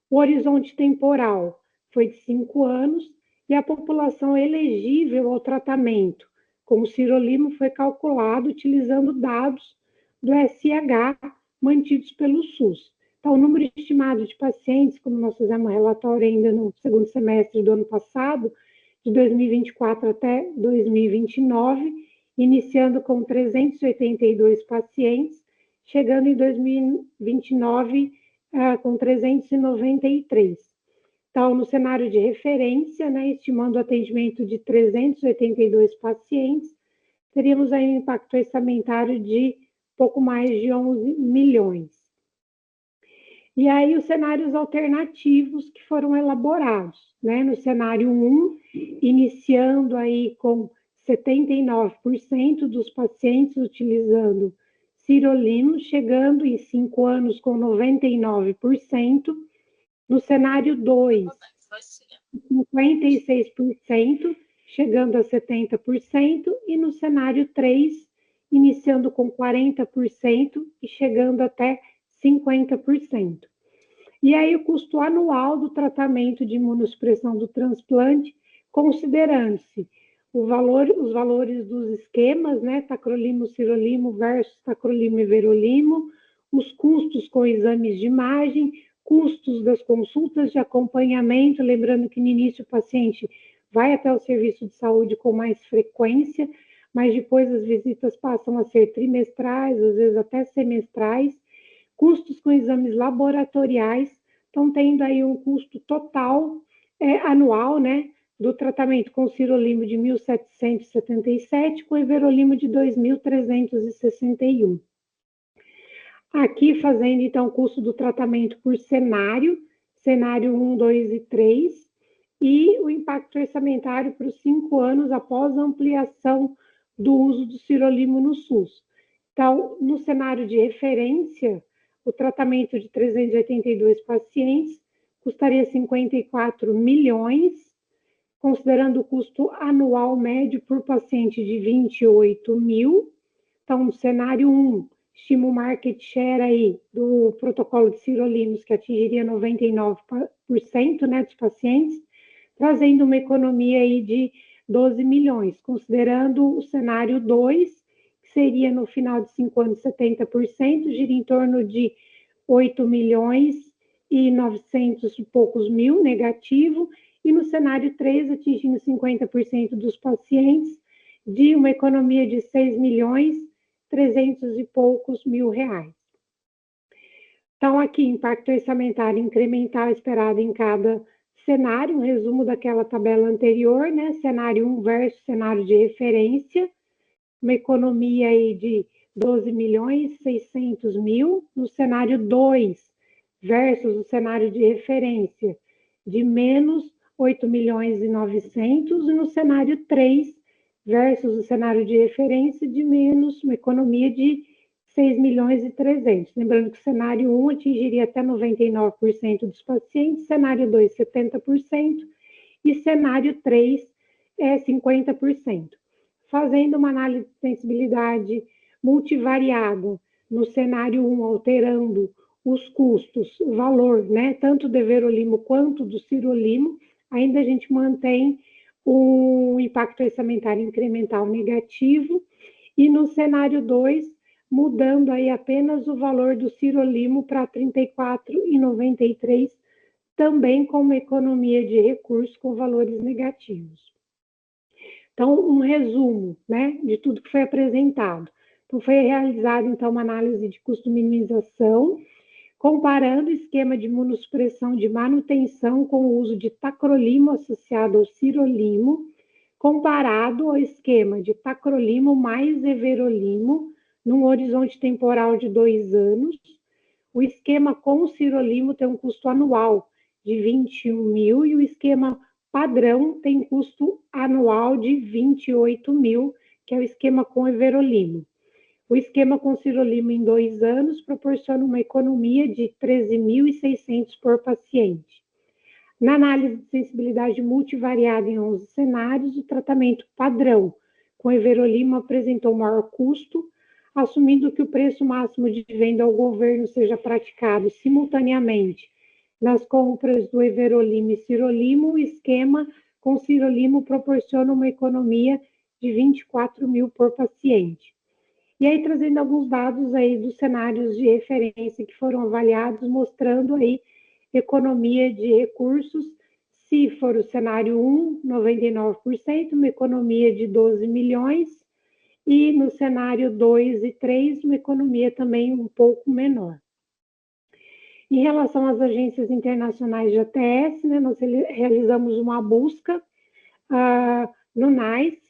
O horizonte temporal foi de 5 anos e a população elegível ao tratamento com o Sirolimo foi calculado utilizando dados do SH mantidos pelo SUS. Então, o número estimado de pacientes, como nós fizemos um relatório ainda no segundo semestre do ano passado, de 2024 até 2029, iniciando com 382 pacientes, chegando em 2029 com 393. Então, no cenário de referência, né, estimando o atendimento de 382 pacientes, teríamos aí um impacto orçamentário de pouco mais de 11 milhões. E aí os cenários alternativos que foram elaborados, né, no cenário 1, iniciando aí com 79% dos pacientes utilizando Sirolimo, chegando em 5 anos com 99%. No cenário 2, 56%, chegando a 70%. E no cenário 3, iniciando com 40% e chegando até 50%. E aí o custo anual do tratamento de imunossupressão do transplante, considerando-se os valores dos esquemas, né, tacrolimo, sirolimo versus tacrolimo e everolimo, os custos com exames de imagem, custos das consultas de acompanhamento, lembrando que no início o paciente vai até o serviço de saúde com mais frequência, mas depois as visitas passam a ser trimestrais, às vezes até semestrais, custos com exames laboratoriais, estão tendo aí um custo total anual, né, do tratamento com Sirolimo de 1.777, com Everolimo de 2.361. Aqui fazendo, então, o custo do tratamento por cenário 1, 2 e 3, e o impacto orçamentário para os 5 anos após a ampliação do uso do Sirolimo no SUS. Então, no cenário de referência, o tratamento de 382 pacientes custaria 54 milhões, considerando o custo anual médio por paciente de 28 mil. Então, no cenário 1, estima o market share aí do protocolo de Sirolimos, que atingiria 99%, né, dos pacientes, trazendo uma economia aí de 12 milhões, considerando o cenário 2, que seria no final de 5 anos 70%, gira em torno de 8 milhões e 900 e poucos mil negativo, e no cenário 3, atingindo 50% dos pacientes, de uma economia de 6 milhões 300 e poucos mil reais. Então, aqui, impacto orçamentário incremental esperado em cada cenário, um resumo daquela tabela anterior, né? Cenário 1 versus cenário de referência, uma economia aí de 12 milhões 600 mil, no cenário 2 versus o cenário de referência, de menos 8 milhões e 900, e no cenário 3 versus o cenário de referência de menos, uma economia de 6 milhões e 300. Lembrando que o cenário 1 atingiria até 99% dos pacientes, cenário 2, 70%, e cenário 3 é 50%. Fazendo uma análise de sensibilidade multivariada, no cenário 1, alterando os custos, o valor, né, tanto do Everolimo quanto do Sirolimo, ainda a gente mantém um impacto orçamentário incremental negativo, e no cenário 2, mudando aí apenas o valor do Sirolimo para R$ 34,93, também com uma economia de recursos com valores negativos. Então, um resumo, né, de tudo que foi apresentado. Foi realizada, então, uma análise de custo-minimização, comparando o esquema de imunossupressão de manutenção com o uso de tacrolimo associado ao sirolimo, comparado ao esquema de tacrolimo mais everolimo, num horizonte temporal de 2 anos. O esquema com o sirolimo tem um custo anual de 21 mil e o esquema padrão tem custo anual de 28 mil, que é o esquema com everolimo. O esquema com sirolimo em 2 anos proporciona uma economia de 13.600 por paciente. Na análise de sensibilidade multivariada em 11 cenários, o tratamento padrão com everolimo apresentou maior custo, assumindo que o preço máximo de venda ao governo seja praticado simultaneamente nas compras do everolimo e sirolimo, o esquema com sirolimo proporciona uma economia de 24 mil por paciente. E aí, trazendo alguns dados aí dos cenários de referência que foram avaliados, mostrando aí economia de recursos. Se for o cenário 1, 99%, uma economia de 12 milhões, e no cenário 2 e 3, uma economia também um pouco menor. Em relação às agências internacionais de ATS, né, nós realizamos uma busca no NICE,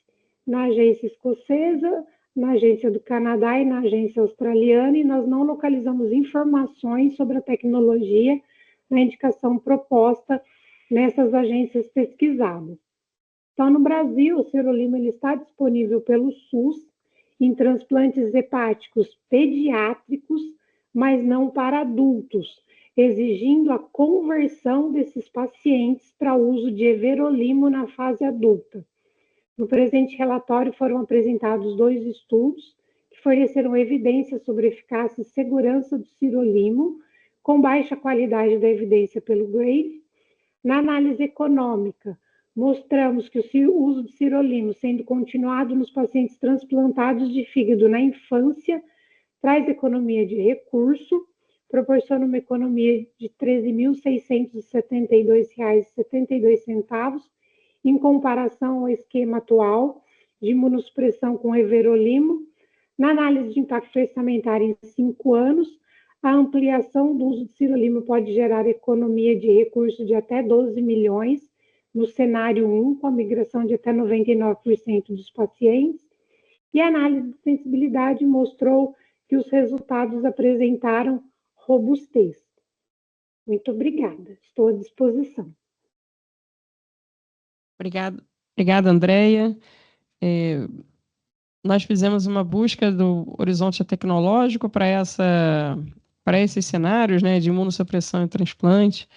na agência escocesa, na agência do Canadá e na agência australiana, e nós não localizamos informações sobre a tecnologia na indicação proposta nessas agências pesquisadas. Então, no Brasil, o sirolimo ele está disponível pelo SUS em transplantes hepáticos pediátricos, mas não para adultos, exigindo a conversão desses pacientes para uso de everolimo na fase adulta. No presente relatório foram apresentados 2 estudos que forneceram evidências sobre eficácia e segurança do sirolimo, com baixa qualidade da evidência pelo GRADE. Na análise econômica, mostramos que o uso de sirolimo, sendo continuado nos pacientes transplantados de fígado na infância, traz economia de recurso, proporciona uma economia de R$ 13.672,72, em comparação ao esquema atual de imunossupressão com everolimo. Na análise de impacto orçamentário em 5 anos, a ampliação do uso de sirolimo pode gerar economia de recursos de até 12 milhões, no cenário 1, com a migração de até 99% dos pacientes, e a análise de sensibilidade mostrou que os resultados apresentaram robustez. Muito obrigada, estou à disposição. Obrigada, Andréia. Nós fizemos uma busca do horizonte tecnológico para esses cenários, né, de imunossupressão e transplante,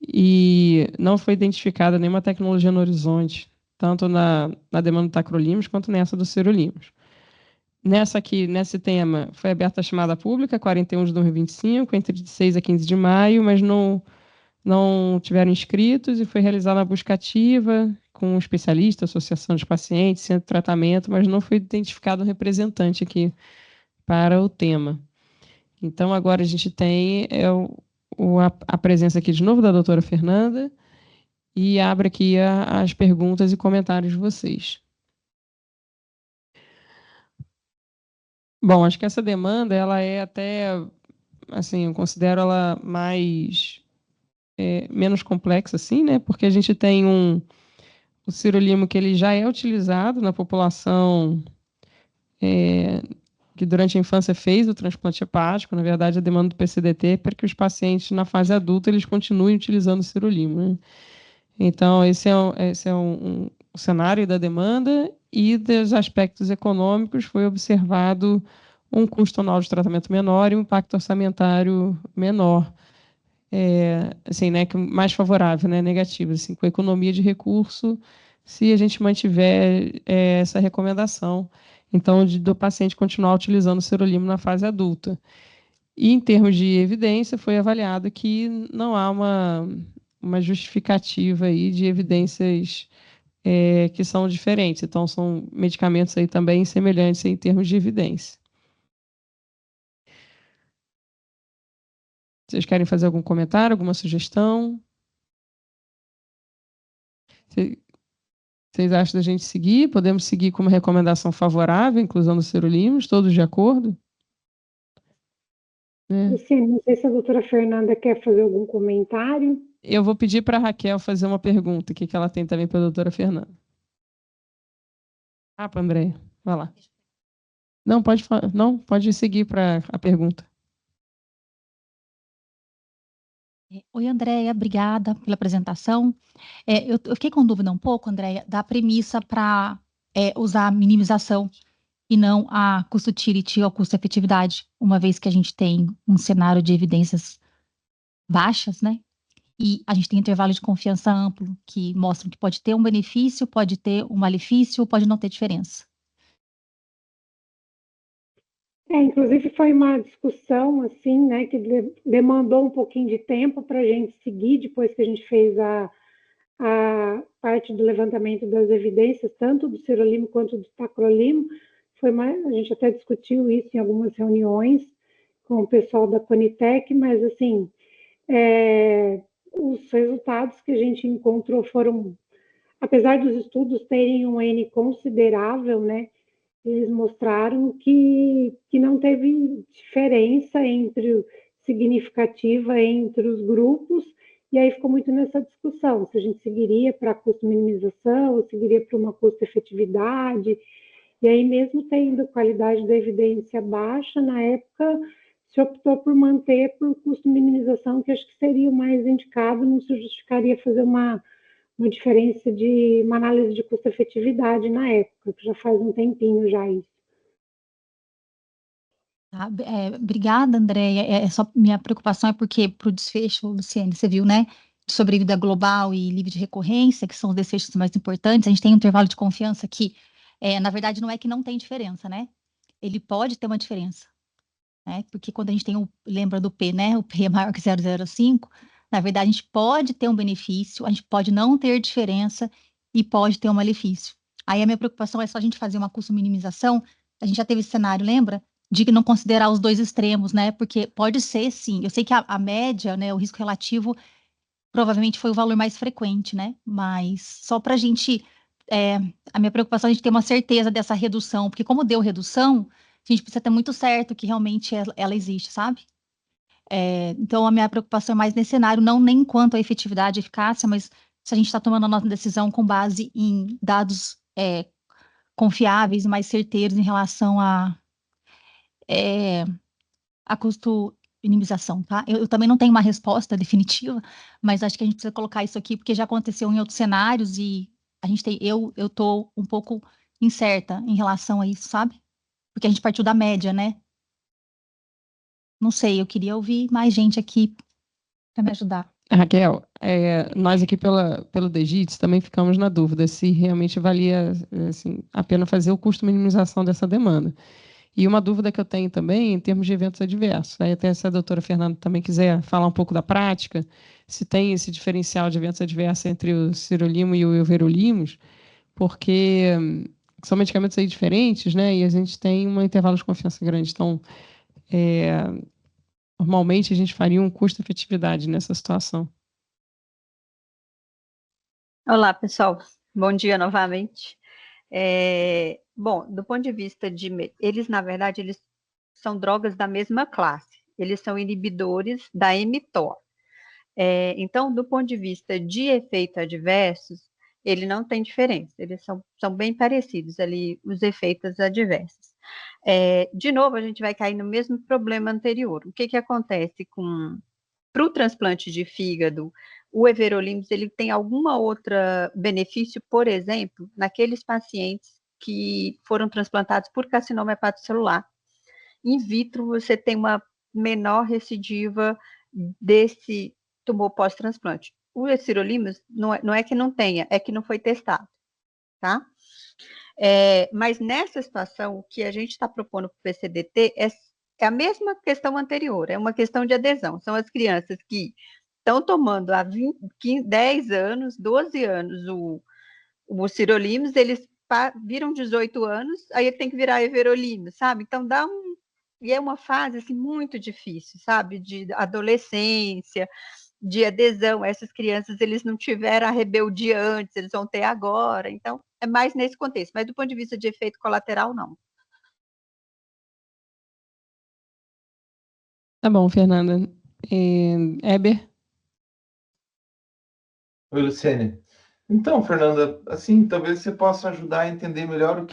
e não foi identificada nenhuma tecnologia no horizonte, tanto na demanda do tacrolimus quanto nessa do sirolimus. Nesse tema, foi aberta a chamada pública, 41 de 2025, entre 6 a 15 de maio, mas não tiveram inscritos, e foi realizada uma busca ativa com um especialista, associação de pacientes, centro de tratamento, mas não foi identificado um representante aqui para o tema. Então, agora a gente tem a presença aqui de novo da doutora Fernanda, e abre aqui as perguntas e comentários de vocês. Bom, acho que essa demanda, ela é até, assim, eu considero ela menos complexa, assim, né? Porque a gente tem o sirolimo que ele já é utilizado na população que durante a infância fez o transplante hepático. Na verdade, a demanda do PCDT é para que os pacientes na fase adulta eles continuem utilizando o sirolimo, né? Então, esse é um cenário da demanda, e dos aspectos econômicos foi observado um custo anual de tratamento menor e um impacto orçamentário menor, assim, né, mais favorável, né, negativo, assim, com economia de recurso, se a gente mantiver essa recomendação, então, do paciente continuar utilizando o sirolimo na fase adulta. E, em termos de evidência, foi avaliado que não há uma justificativa aí de evidências que são diferentes. Então, são medicamentos aí também semelhantes em termos de evidência. Vocês querem fazer algum comentário, alguma sugestão? vocês acham da gente seguir? Podemos seguir como recomendação favorável a inclusão do sirolimus, todos de acordo? Luciene, não sei se a doutora Fernanda quer fazer algum comentário. Eu vou pedir para a Raquel fazer uma pergunta aqui que ela tem também para a doutora Fernanda. Para a Andréia, vai lá. Não, pode seguir para a pergunta. Oi, Andréia, obrigada pela apresentação. Eu fiquei com dúvida um pouco, Andréia, da premissa para usar a minimização e não a custo-utility ou custo-efetividade, uma vez que a gente tem um cenário de evidências baixas, né? E a gente tem intervalo de confiança amplo, que mostram que pode ter um benefício, pode ter um malefício, pode não ter diferença. Inclusive foi uma discussão, assim, né, que demandou um pouquinho de tempo para a gente seguir, depois que a gente fez a parte do levantamento das evidências, tanto do sirolimo quanto do tacrolimo. A gente até discutiu isso em algumas reuniões com o pessoal da Conitec, mas, assim, os resultados que a gente encontrou foram, apesar dos estudos terem um N considerável, né, eles mostraram que não teve diferença significativa entre os grupos, e aí ficou muito nessa discussão, se a gente seguiria para custo-minimização, ou seguiria para uma custo-efetividade, e aí mesmo tendo qualidade da evidência baixa, na época se optou por manter por custo-minimização, que acho que seria o mais indicado, não se justificaria fazer uma diferença de uma análise de custo-efetividade na época, que já faz um tempinho já isso. Obrigada, Andréia. Minha preocupação é porque para o desfecho, Luciene, você viu, né, de sobrevida global e livre de recorrência, que são os desfechos mais importantes, a gente tem um intervalo de confiança que, na verdade, não é que não tem diferença, né? Ele pode ter uma diferença, né? Porque quando a gente tem lembra do P, né? O P é maior que 0,05, na verdade, a gente pode ter um benefício, a gente pode não ter diferença e pode ter um malefício. Aí a minha preocupação é só a gente fazer uma custo-minimização. A gente já teve esse cenário, lembra? De não considerar os dois extremos, né? Porque pode ser, sim. Eu sei que a média, né, o risco relativo, provavelmente foi o valor mais frequente, né? Mas só para a gente... a minha preocupação é a gente ter uma certeza dessa redução, porque como deu redução, a gente precisa ter muito certo que realmente ela existe, sabe? Então, a minha preocupação é mais nesse cenário, não nem quanto à efetividade e eficácia, mas se a gente está tomando a nossa decisão com base em dados confiáveis e mais certeiros em relação a custo-minimização, tá? Eu também não tenho uma resposta definitiva, mas acho que a gente precisa colocar isso aqui, porque já aconteceu em outros cenários e eu estou um pouco incerta em relação a isso, sabe? Porque a gente partiu da média, né? Não sei, eu queria ouvir mais gente aqui para me ajudar. Raquel, nós aqui pelo DGITS também ficamos na dúvida se realmente valia assim, a pena fazer o custo-minimização dessa demanda. E uma dúvida que eu tenho também em termos de eventos adversos. Aí até se a doutora Fernanda também quiser falar um pouco da prática, se tem esse diferencial de eventos adversos entre o sirolimo e o everolimus, porque são medicamentos aí diferentes, né? E a gente tem um intervalo de confiança grande. Então, normalmente a gente faria um custo-efetividade nessa situação. Olá, pessoal. Bom dia novamente. Bom, do ponto de vista eles, na verdade, eles são drogas da mesma classe. Eles são inibidores da mTOR. Então, do ponto de vista de efeitos adversos, ele não tem diferença. Eles são bem parecidos ali, os efeitos adversos. De novo, a gente vai cair no mesmo problema anterior. O que acontece para o transplante de fígado, o everolimus, ele tem alguma outra benefício, por exemplo, naqueles pacientes que foram transplantados por carcinoma hepatocelular. In vitro, você tem uma menor recidiva desse tumor pós-transplante. O sirolimus não é que não tenha, é que não foi testado, tá? Mas nessa situação, o que a gente está propondo para o PCDT é a mesma questão anterior, é uma questão de adesão. São as crianças que estão tomando há 10 anos, 12 anos o sirolimus, eles viram 18 anos, aí ele tem que virar everolimus, sabe? Então e é uma fase assim, muito difícil, sabe? De adolescência, de adesão. Essas crianças, eles não tiveram a rebeldia antes, eles vão ter agora. Então, é mais nesse contexto, mas do ponto de vista de efeito colateral, não. Tá bom, Fernanda. Heber? Oi, Luciene. Então, Fernanda, assim, talvez você possa ajudar a entender melhor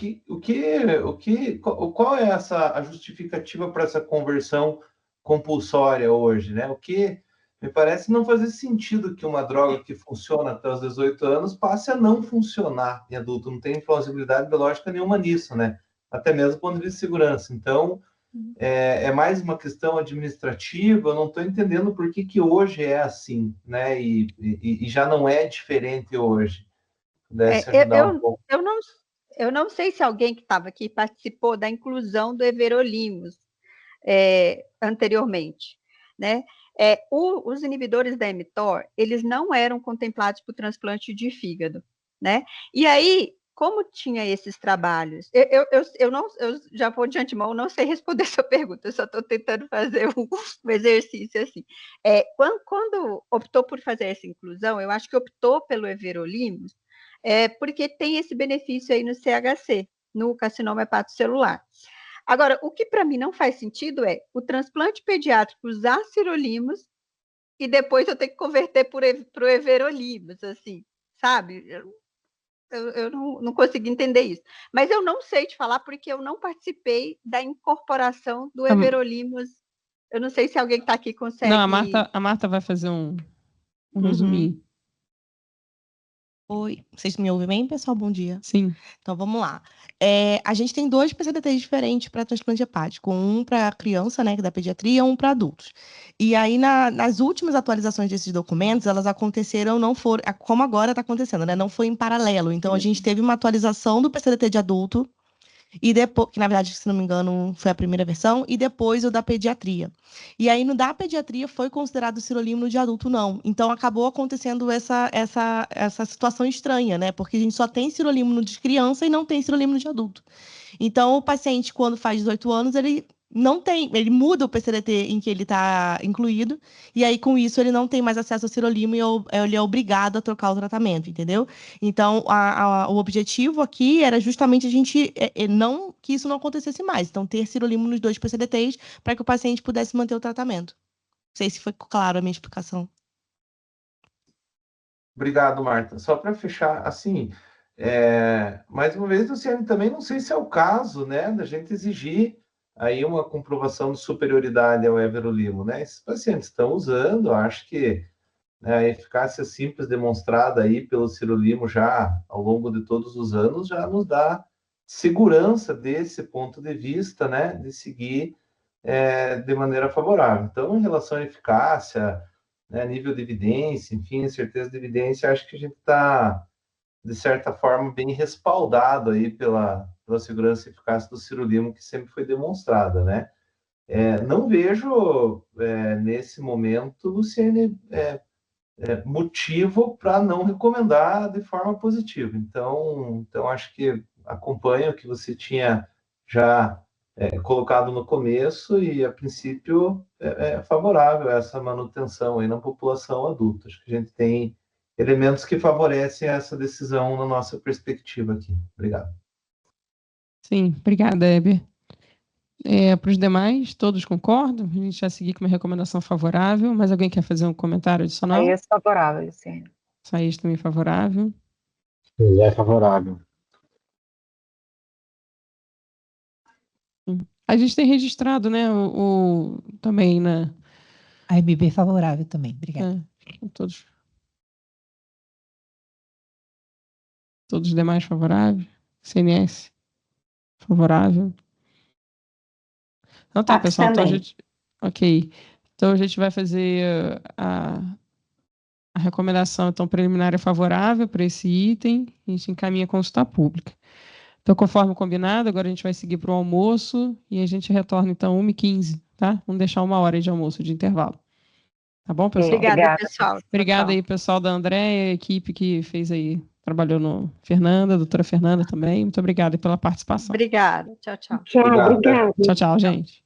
qual é a justificativa para essa conversão compulsória hoje, né? O que me parece não fazer sentido que uma droga que funciona até os 18 anos passe a não funcionar em adulto. Não tem plausibilidade biológica nenhuma nisso, né? Até mesmo do ponto de vista de segurança. Então, é mais uma questão administrativa. Eu não estou entendendo por que hoje é assim, né? E já não é diferente hoje. Pudesse ajudar um pouco. Eu não sei se alguém que estava aqui participou da inclusão do everolimus anteriormente, né? Os inibidores da mTOR, eles não eram contemplados para o transplante de fígado, né? E aí, como tinha esses trabalhos, eu já vou de antemão, não sei responder sua pergunta, eu só estou tentando fazer um exercício assim. Quando optou por fazer essa inclusão, eu acho que optou pelo everolimus, porque tem esse benefício aí no CHC, no carcinoma hepatocelular. Agora, o que para mim não faz sentido é o transplante pediátrico usar sirolimus e depois eu ter que converter para o everolimus, assim, sabe? Eu não consegui entender isso. Mas eu não sei te falar porque eu não participei da incorporação do everolimus. Eu não sei se alguém que está aqui consegue... Não, a Marta vai fazer um resuminho. Oi, vocês me ouvem bem, pessoal? Bom dia. Sim. Então, vamos lá. A gente tem 2 PCDTs diferentes para transplante hepático. Um para criança, né, que é da pediatria, um para adultos. E aí, nas últimas atualizações desses documentos, elas aconteceram, não foram, como agora está acontecendo, né? Não foi em paralelo. Então, a gente teve uma atualização do PCDT de adulto, e depois, que na verdade, se não me engano, foi a primeira versão, e depois o da pediatria. E aí, no da pediatria, foi considerado sirolímulo de adulto, não. Então, acabou acontecendo essa situação estranha, né? Porque a gente só tem sirolímulo de criança e não tem sirolímulo de adulto. Então, o paciente, quando faz 18 anos, ele muda o PCDT em que ele está incluído, e aí, com isso, ele não tem mais acesso ao sirolímulo e ele é obrigado a trocar o tratamento, entendeu? Então, o objetivo aqui era justamente a gente que isso não acontecesse mais. Então, ter sirolímulo nos 2 PCDTs para que o paciente pudesse manter o tratamento. Não sei se foi claro a minha explicação. Obrigado, Marta. Só para fechar, assim, mais uma vez, Luciane, também não sei se é o caso, né, da gente exigir aí uma comprovação de superioridade ao everolimo, né? Esses pacientes estão usando, acho que, né, a eficácia simples demonstrada aí pelo sirolimo já ao longo de todos os anos já nos dá segurança desse ponto de vista, né, de seguir de maneira favorável. Então, em relação à eficácia, né, nível de evidência, enfim, certeza de evidência, acho que a gente está, de certa forma, bem respaldado aí pela segurança e eficácia do sirolimo que sempre foi demonstrada, né? Não vejo, nesse momento, Luciene, motivo para não recomendar de forma positiva. Então, acho que acompanho o que você tinha já colocado no começo e, a princípio, é favorável a essa manutenção aí na população adulta. Acho que a gente tem elementos que favorecem essa decisão na nossa perspectiva aqui. Obrigado. Sim, obrigada, Heber. Para os demais, todos concordam? A gente já seguiu com uma recomendação favorável, mas alguém quer fazer um comentário adicional? Aí é favorável, sim. Saís também favorável. Ele é favorável. A gente tem registrado, né, também na... A MB favorável também, obrigada. Todos os demais favoráveis. CNS favorável. Então tá, pessoal. Então ok. Então a gente vai fazer a recomendação então, preliminar favorável para esse item. A gente encaminha a consulta pública. Então, conforme combinado, agora a gente vai seguir para o almoço e a gente retorna então 1h15, tá? Vamos deixar 1 hora de almoço de intervalo. Tá bom, pessoal? Obrigada, pessoal. Obrigada aí, pessoal da Andréia, a equipe que fez aí, trabalhou no Fernanda, a doutora Fernanda também. Muito obrigada pela participação. Obrigada. Tchau, tchau. Tchau, obrigada. Tchau, tchau, gente.